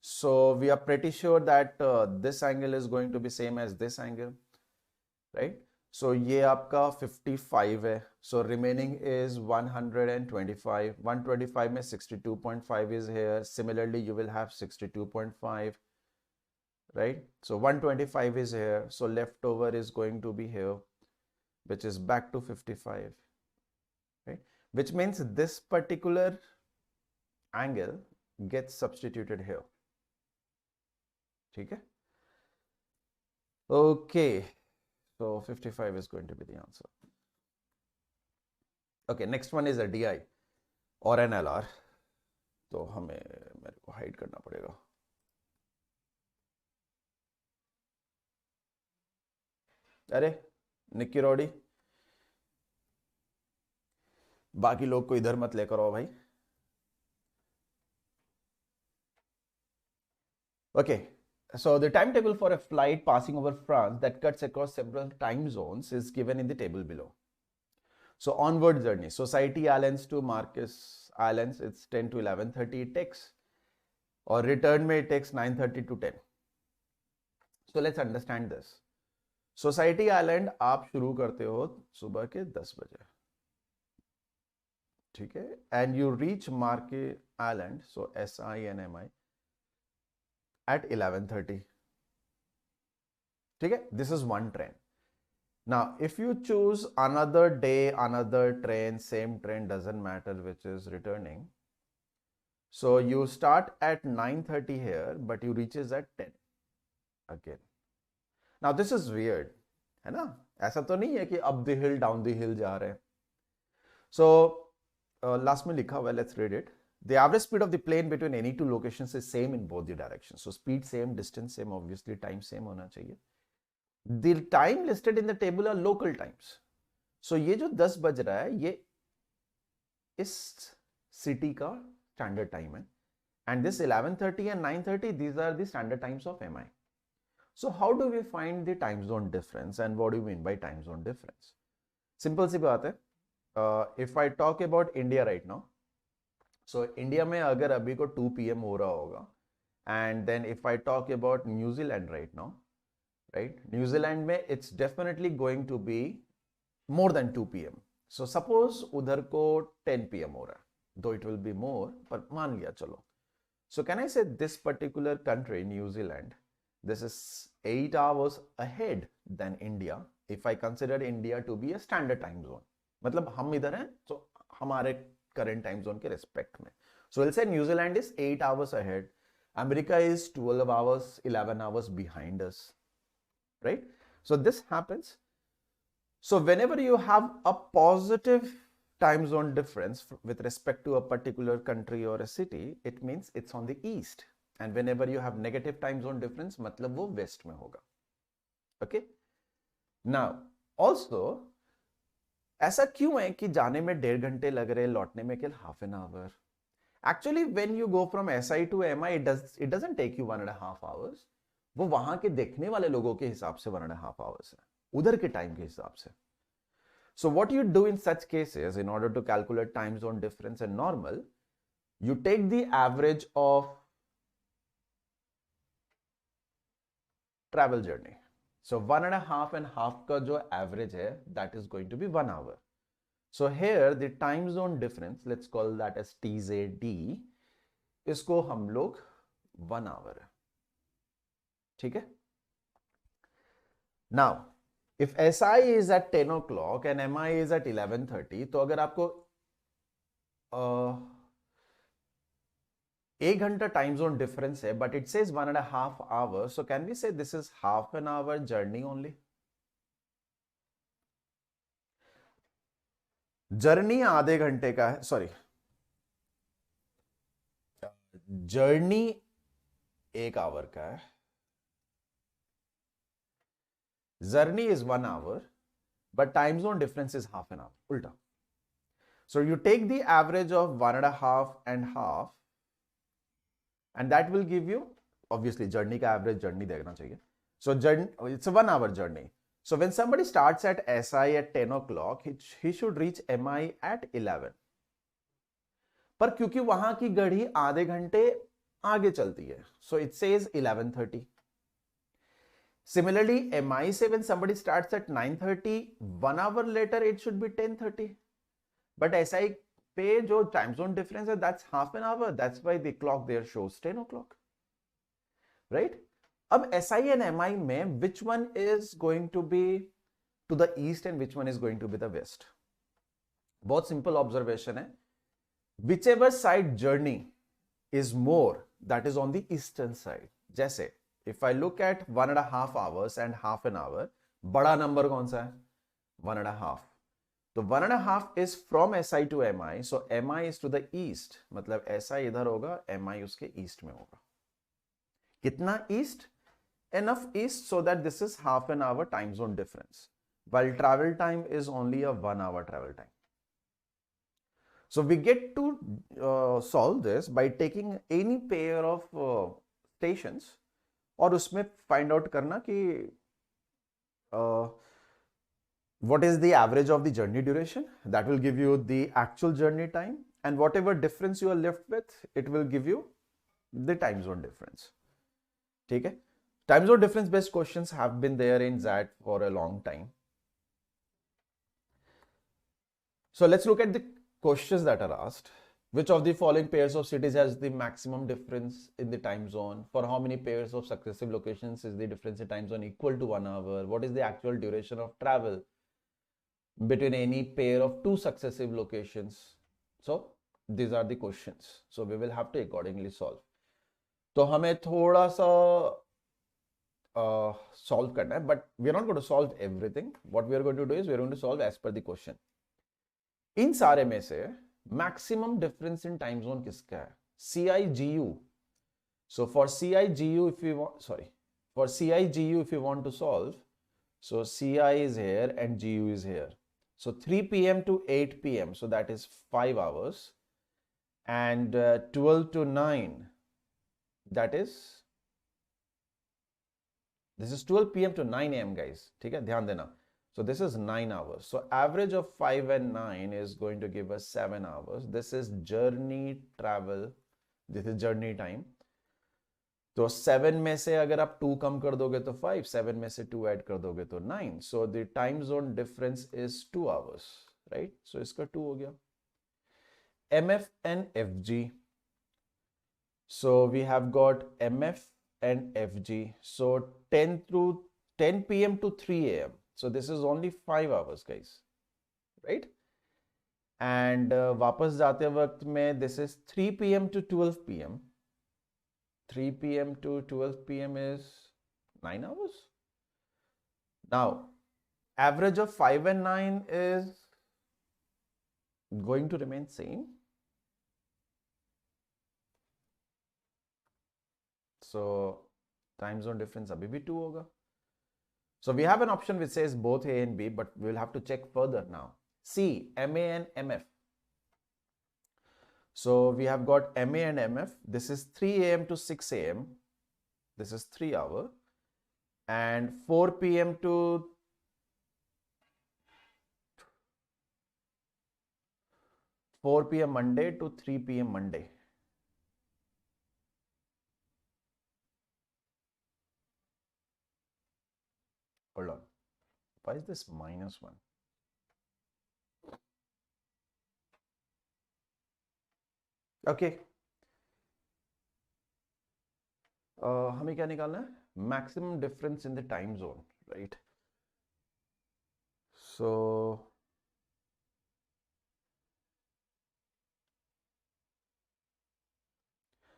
so we are pretty sure that this angle is going to be same as this angle, right? So ये आपका 55 है. So remaining is 125. 125 में 62.5 is here. Similarly, you will have 62.5, right? So 125 is here. So leftover is going to be here, which is back to 55, right? Which means this particular angle gets substituted here. ठीक है? Okay. So 55 is going to be the answer. Okay, next one is a DI or an LR. तो हमें मेरे को hide करना पड़ेगा. अरे निक्की रोडी, बाकी लोग को इधर मत लेकर आओ भाई. Okay. So the timetable for a flight passing over France that cuts across several time zones is given in the table below. So onward journey, Society Islands to Marcus Islands, it's 10 to 11:30 it takes, or return में it takes 9:30 to 10. So let's understand this. Society Island आप शुरू करते हो सुबह के 10 बजे, ठीक है, and you reach Marcus Island, so SINMI, at 11:30. ठीक है, this is one train. Now, if you choose another day, another train, same train, doesn't matter which is returning. So you start at 9:30 here, but you reaches at 10 again. Now this is weird, है ना? ऐसा तो नहीं है कि up the hill, down the hill जा रहे हैं. So last में लिखा हुआ है, let's read it. The average speed of the plane between any two locations is same in both the directions. So speed same, distance same, obviously time same होना चाहिए. The time listed in the table are local times. So ये जो 10 बज रहा है ये इस city का standard time है. And this 11:30 and 9:30, these are the standard times of MI. So how do we find the time zone difference and what do you mean by time zone difference? Simple सी बात है. If I talk about India right now, so India में अगर अभी को 2 PM हो रहा होगा, and then if I talk about New Zealand right now, right, New Zealand में it's definitely going to be more than 2 PM. So suppose उधर को 10 PM हो रहा है, though it will be more, पर मान लिया चलो. So can I say this particular country, New Zealand, this is 8 hours ahead than India if I consider India to be a standard time zone. मतलब हम इधर हैं, so हमारे current time zone के respect में. So we'll say New Zealand is 8 hours ahead. America is 12 hours, 11 hours behind us, right? So this happens. So whenever you have a positive time zone difference with respect to a particular country or a city, it means it's on the east. And whenever you have negative time zone difference, मतलब वो west में होगा. Okay? Now, also, ऐसा क्यों है कि जाने में 1.5 घंटे लग रहे, लौटने में केवल half an hour? Actually, when you go from SI to MI, it doesn't take you 1.5 hours. वो वहां के देखने वाले लोगों के हिसाब से 1.5 hours है, उधर के टाइम के हिसाब से. So what you do in such cases in order to calculate time zone difference and normal, you take the average of travel journey. So 1.5 and half का जो average है, that is going to be 1 hour. So here the time zone difference, let's call that as TZD, इसको हम लोग 1 hour है, ठीक है? Now, if SI is at 10 o'clock and MI is at 11:30, तो अगर आपको 1 घंटा time zone difference है, but it says 1.5 hours, so can we say this is half an hour journey only? Journey आधे घंटे का है, सॉरी, जर्नी 1 आवर का है, journey is 1 hour, but time zone difference is half an hour, उल्टा. So you take the average of 1.5 and half, and that will give you, obviously journey का average journey देखना चाहिए. So journey, it's a 1 hour journey. So when somebody starts at SI at 10 o'clock, he should reach MI at 11. पर क्योंकि वहां की घड़ी आधे घंटे आगे चलती है, so it says 11:30. Similarly, MI से when somebody starts at 9:30, 1 hour later it should be 10:30. But SI पे जो time zone difference है, that's half an hour. That's why the clock there shows 10 o'clock. Right? अब SI and MI में which one is going to be to the east and which one is going to be the west? बहुत simple observation है. Whichever side journey is more, that is on the eastern side. जैसे if I look at 1.5 hours and half an hour, बड़ा number कौन सा है? 1.5. तो 1.5 is from SI to MI, so MI is to the east. मतलब SI इधर होगा, MI उसके east में होगा. कितना east? Enough east so that this is half an hour time zone difference, while travel time is only a 1 hour travel time. So we get to solve this by taking any pair of stations और उसमें find out करना कि what is the average of the journey duration. That will give you the actual journey time, and whatever difference you are left with, it will give you the time zone difference. ठीक है? Time zone difference based questions have been there in ZAT for a long time. So let's look at the questions that are asked. Which of the following pairs of cities has the maximum difference in the time zone? For how many pairs of successive locations is the difference in time zone equal to 1 hour? What is the actual duration of travel between any pair of two successive locations? So these are the questions. So we will have to accordingly solve. तो हमें थोड़ा सा solve करना है, but we are not going to solve everything. What we are going to do is we are going to solve as per the question. इन सारे में से maximum difference in time zone किसका है? CIGU. So for CIGU, if we want, for CIGU, if you want to solve, so CI is here and GU is here. So 3 p.m. to 8 p.m. So that is 5 hours, and 12 to 9. That is, this is 12 p.m. to 9 a.m. guys. ठीक है, ध्यान देना. So this is 9 hours. So average of 5 and 9 is going to give us 7 hours. This is journey travel. This is journey time. तो 7 में से अगर आप 2 कम कर दोगे तो 5, 7 में से 2 ऐड कर दोगे तो 9. So the time zone difference is 2 hours, right? So इसका 2 हो गया. MF and FG. So we have got MF and FG. So 10 p.m. to 3 a.m. So this is only 5 hours, guys, right? And वापस जाते वक्त में this is 3 p.m. to 12 p.m. 3 p.m. to 12 p.m. is 9 hours. Now, average of 5 and 9 is going to remain same. So time zone difference abhi bhi 2 hoga. So we have an option which says both A and B, but we'll have to check further now. C, MA and MF. So we have got MA and MF. This is 3 a.m. to 6 a.m. This is 3 hours. And 4 p.m. to 4 p.m. Monday to 3 p.m. Monday. Hold on. Why is this -1? Okay. हमें क्या निकालना है? Maximum difference in the time zone, right? So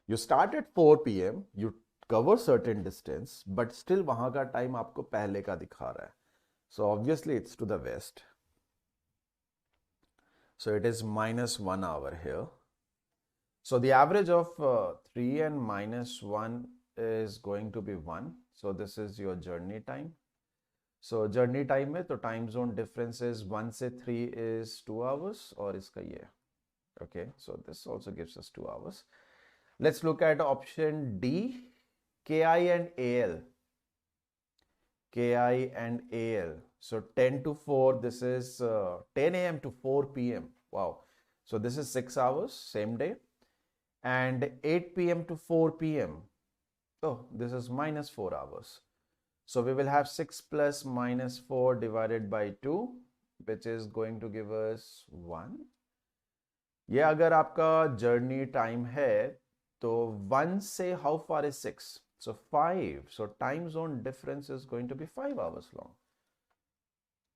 you start at 4 p.m. You cover certain distance, but still वहां का time आपको पहले का दिखा रहा है. So obviously it's to the west. So it is -1 hour here. So the average of 3 and -1 is going to be 1. So this is your journey time. So journey time में तो टाइम जोन डिफरेंस इज 1 से 3 is 2 hours और इसका ये okay so this also gives us 2 hours. Let's look at option D KI and AL. KI and AL. So 10 to 4, this is 10 a.m. to 4 p.m. Wow. So this is 6 hours, same day. And 8 p.m. to 4 p.m. Oh, this is minus 4 hours. So we will have 6 plus minus 4 divided by 2, which is going to give us 1. ये अगर आपका journey time है, तो 1 से how far is 6? So 5. So time zone difference is going to be 5 hours long.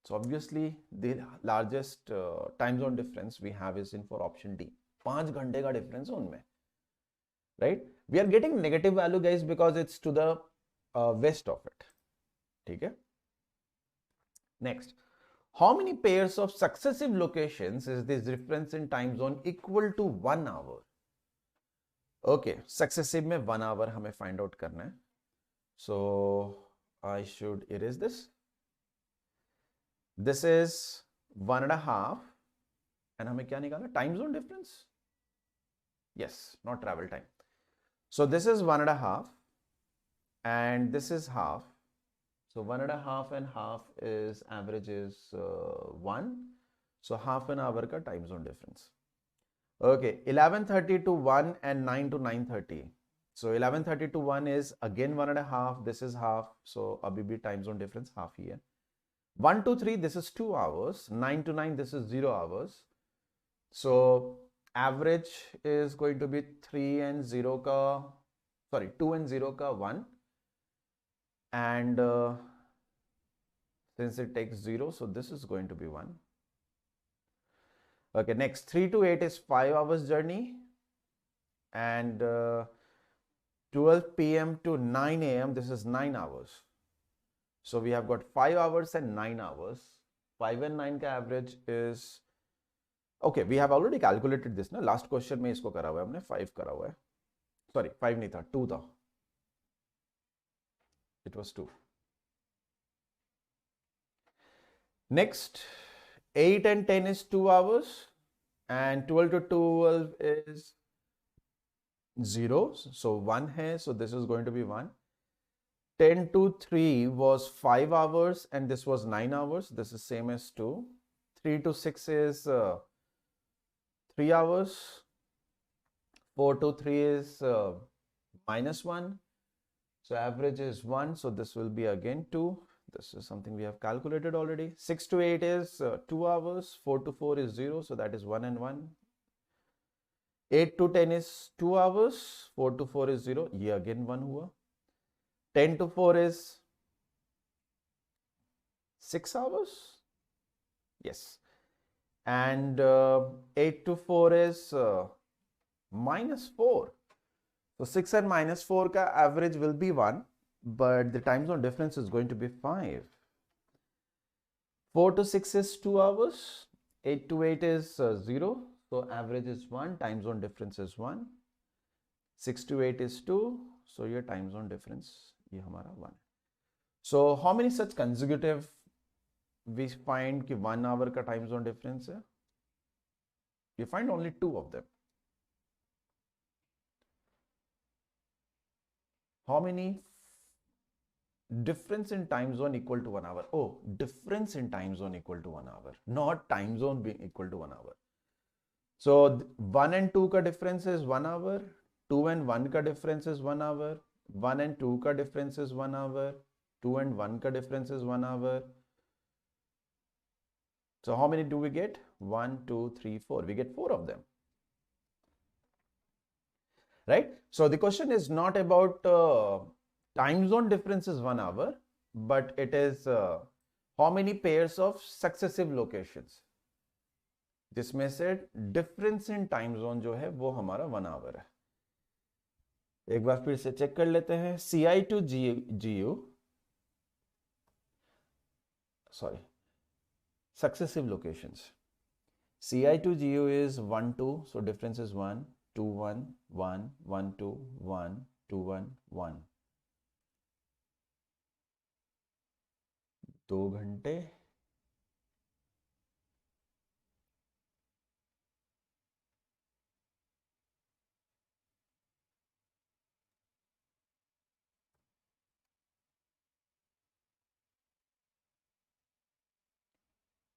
So obviously the largest time zone difference we have is in for option D. 5 घंटे का difference उनमें, right? We are getting negative value guys because it's to the west of it. ठीक है? Next, how many pairs of successive locations is this difference in time zone equal to 1 hour? Okay successive में 1 hour हमें find out करना है. So I should erase this is 1.5 and हमें क्या निकालना, time zone difference, yes not travel time. So this is 1.5 and this is half. So 1.5 and half is average is 1. So half an hour का time zone difference. Okay, 11:30 to 1 and 9 to 9:30. So 11:30 to 1 is again 1.5. This is half. So abhi bhi time zone difference half ही है. 1 to 3 this is 2 hours. 9 to 9 this is 0 hours. So average is going to be 3 and 0 का, sorry 2 and 0 का 1. And since it takes 0, so this is going to be 1. Okay, next 3 to 8 is 5 hours journey, and 12 p.m. to 9 a.m. this is 9 hours. So we have got 5 hours and 9 hours. 5 and 9 का average is okay. We have already calculated this ना, last question में इसको करा हुआ है हमने, 5 करा हुआ है. Sorry 5 नहीं था, 2 था. It was 2. Next, 8 and 10 is 2 hours, and 12 to 12 is 0. So 1 है, so this is going to be 1. 10 to 3 was 5 hours and this was 9 hours. This is same as 2. 3 to 6 is 3 hours. 4 to 3 is minus 1. So average is 1. So this will be again 2. This is something we have calculated already. 6 to 8 is 2 hours. 4 to 4 is 0. So that is 1 and 1. 8 to 10 is 2 hours. 4 to 4 is 0. ये again 1 हुआ. 10 to 4 is 6 hours. Yes. And 8 to 4 is minus 4. So 6 and minus 4 का average will be 1. But the time zone difference is going to be 5. 4 to 6 is 2 hours. 8 to 8 is 0. So average is 1. Time zone difference is 1. 6 to 8 is 2. So your time zone difference ये हमारा 1. So how many such consecutive we find कि 1 hour का time zone difference है? We find only 2 of them. How many difference in time zone equal to 1 hour? Oh, difference in time zone equal to 1 hour, not time zone being equal to 1 hour. So 1 and 2 का difference is 1 hour. 2 and 1 का difference is 1 hour. 1 and 2 का difference is 1 hour. 2 and 1 का difference is 1 hour. So how many do we get? 1, 2, 3, 4. We get 4 of them. Right? So the question is not about time zone difference is 1 hour, but it is how many pairs of successive locations, जिसमें से difference in time zone जो है वो हमारा 1 hour है. एक बार फिर से चेक कर लेते हैं. CI to GU, sorry, successive locations. CI to GU is 1, 2, so difference is 1, 2, 1, 1, 1, 2, 1, 2, 1, 1. 2 घंटे।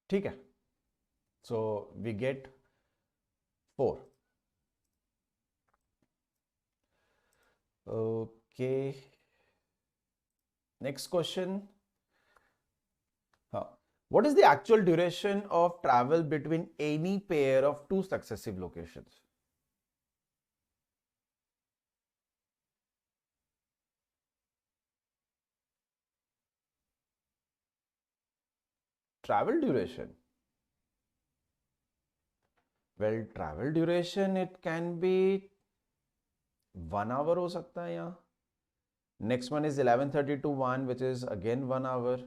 ठीक है, so we get 4. Okay, next question. What is the actual duration of travel between any pair of two successive locations? Travel duration. Well, travel duration, it can be 1 hour हो सकता है यहाँ. Next one is 11:30 to 1, which is again 1 hour.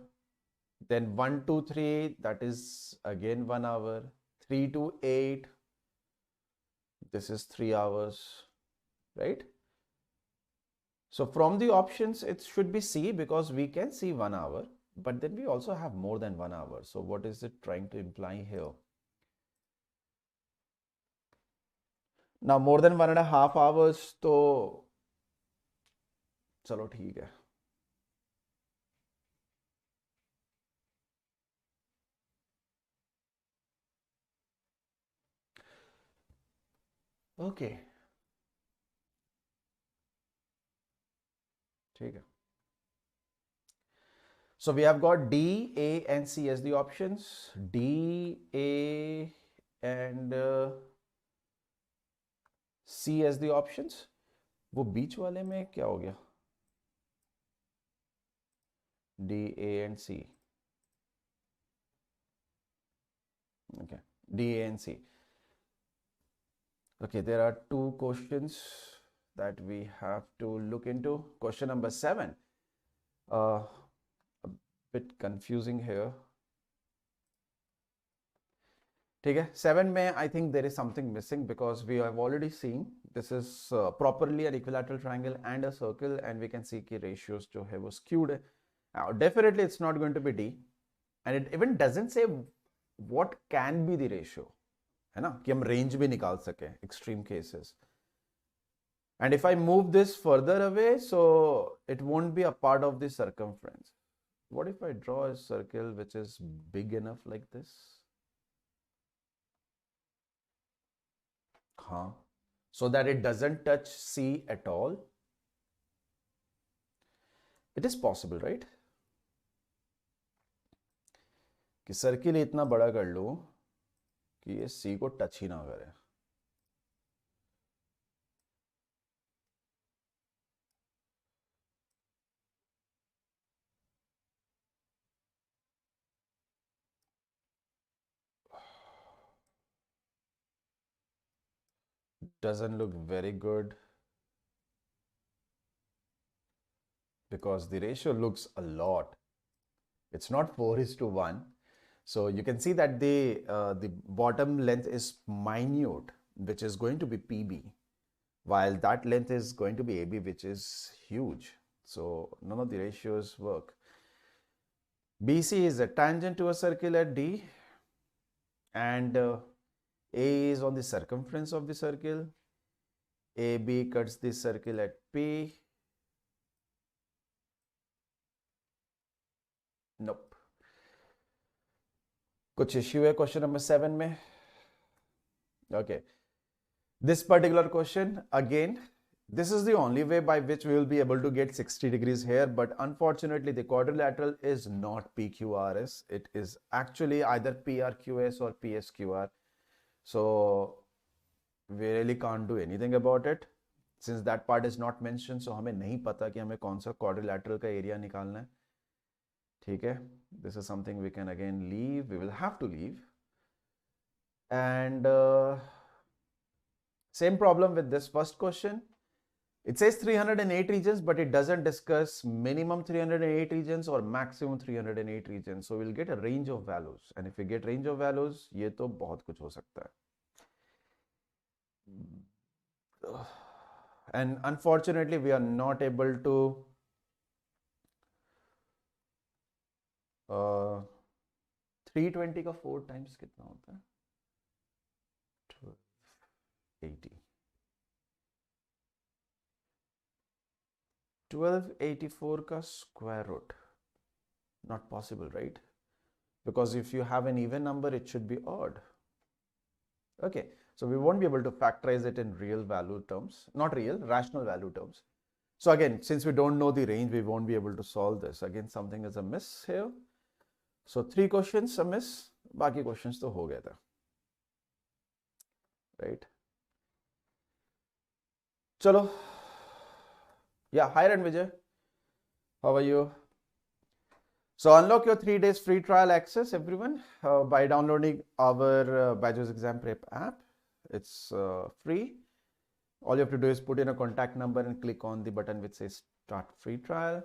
Then 1 to 3, that is again 1 hour. 3 to 8, this is 3 hours, right? So from the options, it should be C, because we can see 1 hour, but then we also have more than 1 hour. So what is it trying to imply here? Now more than 1.5 hours, तो चलो ठीक है. Okay, ठीक है. So we have got D, A and C as the options. D, A and C as the options. वो बीच वाले में क्या हो गया? D, A and C. Okay, D, A and C. Okay, there are 2 questions that we have to look into. Question number 7. A bit confusing here. ठीक है, 7 में I think there is something missing, because we have already seen this is properly an equilateral triangle and a circle, and we can see कि ratios जो है वो skewed है. Now, definitely it's not going to be D, and it even doesn't say what can be the ratio, है ना, कि हम range भी निकाल सके extreme cases. And if I move this further away, so it won't be a part of the circumference. What if I draw a circle which is big enough like this? So that it doesn't touch C at all? It is possible, right? कि circle इतना बड़ा कर लो कि ये C को touch ही ना करे. Doesn't look very good, because the ratio looks a lot. It's not 4:1. So you can see that the bottom length is minute, which is going to be PB, while that length is going to be AB, which is huge. So none of the ratios work. BC is a tangent to a circle at D, and A is on the circumference of the circle. AB cuts the circle at P. Nope. कुछ issue है question number 7 में? Okay. This particular question, again, this is the only way by which we will be able to get 60 degrees here, but unfortunately the quadrilateral is not PQRS. It is actually either PRQS or PSQR. So we really can't do anything about it, since that part is not mentioned. So हमें नहीं पता कि हमें कौन सा quadrilateral का area निकालना है. ठीक है, this is something we can again leave. We will have to leave. And same problem with this first question. It says 308 regions, but it doesn't discuss minimum 308 regions or maximum 308 regions. So we'll get a range of values. And if we get range of values, ये तो बहुत कुछ हो सकता है. And unfortunately, we are not able to 320 का 4 times कितना होता है? 1280. 1284 का square root. Not possible, right? Because if you have an even number, it should be odd. Okay, so we won't be able to factorize it in real value terms, not real, rational value terms. So again, since we don't know the range, we won't be able to solve this. Again, something is amiss here. So 3 questions amiss, बाकी questions तो हो गया था, right? चलो, yeah, hi Ranvijay, how are you? So unlock your 3 days free trial access, everyone, by downloading our BYJU'S exam prep app. It's free. All you have to do is put in a contact number and click on the button which says start free trial.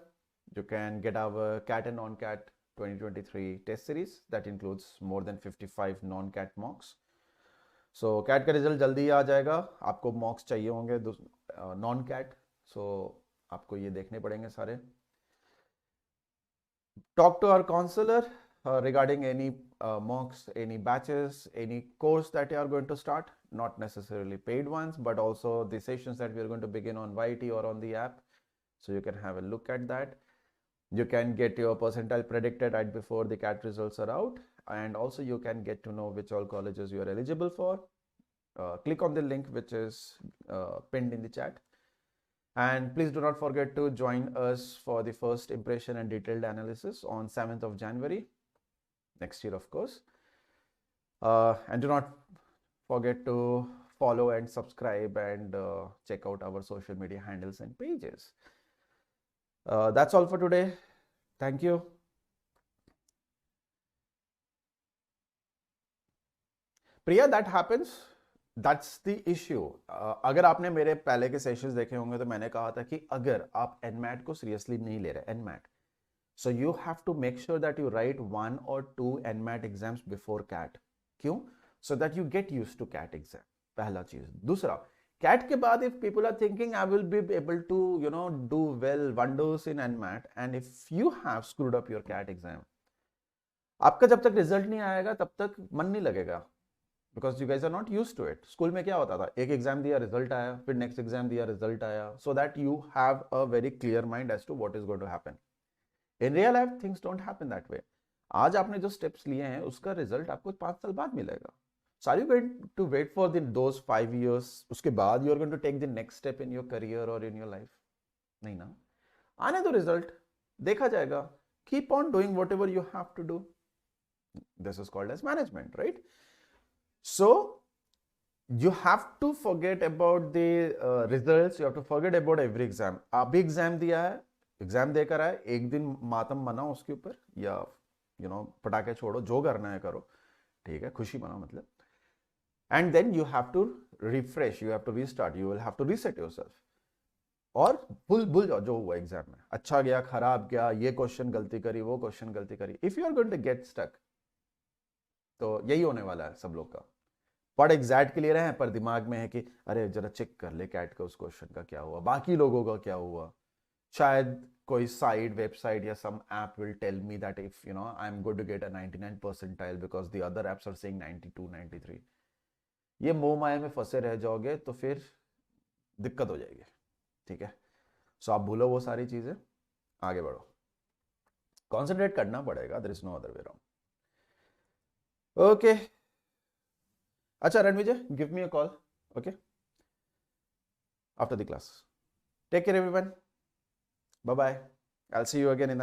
You can get our CAT and non-CAT 2023 test series that includes more than 55 non-CAT mocks. So CAT का result जल्दी आ जाएगा, आपको मॉक्स चाहिए होंगे non-CAT, so आपको ये देखने पड़ेंगे सारे. Talk to our counselor regarding any mocks, any batches, any course that you are going to start, not necessarily paid ones, but also the sessions that we are going to begin on YT or on the app. So you can have a look at that. You can get your percentile predicted right before the CAT results are out. And also you can get to know which all colleges you are eligible for. Click on the link which is pinned in the chat. And please do not forget to join us for the first impression and detailed analysis on 7th of January, next year, of course. And do not forget to follow and subscribe and check out our social media handles and pages. That's all for today. Thank you. Priya, that happens. That's the issue. अगर आपने मेरे पहले के sessions देखे होंगे तो मैंने कहा था कि अगर आप NMAT को सीरियसली नहीं ले रहे, NMAT, so you have to make sure that you write 1 or 2 NMAT exams before CAT. क्यों? So that you get used to CAT exam. पहला चीज. दूसरा, CAT के बाद if people are thinking I will be able to, you know, do well wonders in NMAT, and if you have screwed up your CAT exam, आपका जब तक result नहीं आएगा तब तक मन नहीं लगेगा. Because you guys are not used to it. School में क्या होता था, एक एग्जाम दिया रिजल्ट आया, फिर नेक्स्ट एग्जाम दिया रिजल्ट आया, so that you have a very clear mind as to what is going to happen. In real life things don't happen that way. आज आपने जो स्टेप्स लिए हैं उसका रिजल्ट आपको 5 साल बाद मिलेगा. So are you going to wait for those 5 years? उसके बाद you are going to take the next step in your career or in your life? नहीं ना. आने दो रिजल्ट, देखा जाएगा. Keep on doing whatever you have to do. This is called as management, right? So you have to forget about the results. You have to forget about every exam. अभी exam दिया है, exam देकर आए, एक दिन मातम मनाओ उसके ऊपर, या पटाखे छोड़ो, जो करना है करो, ठीक है, खुशी मनाओ मतलब. And then you have to refresh, you have to restart, you will have to reset yourself. और भूल जाओ जो हुआ एग्जाम में, अच्छा गया, खराब गया, ये क्वेश्चन गलती करी, वो क्वेश्चन गलती करी. If you are going to get stuck, तो यही होने वाला है सब लोग का. पढ़ एग्जैक्ट के लिए रहे हैं, पर दिमाग में है कि अरे जरा चेक कर ले कैट का उस क्वेश्चन का क्या हुआ, बाकी लोगों का क्या हुआ. शायद कोई साइट, वेबसाइट या some app will tell me that if I am going to get a 99 percentile because the other apps are saying 92, 93. ये मोह माया में फंसे रह जाओगे तो फिर दिक्कत हो जाएगी. ठीक है, सो आप भूलो वो सारी चीजें, आगे बढ़ो, कॉन्सेंट्रेट करना पड़ेगा. There is no other way round. Okay, अच्छा Ranvijay, give me a call, okay, after the class. Take care everyone. Bye bye. I'll see you again in the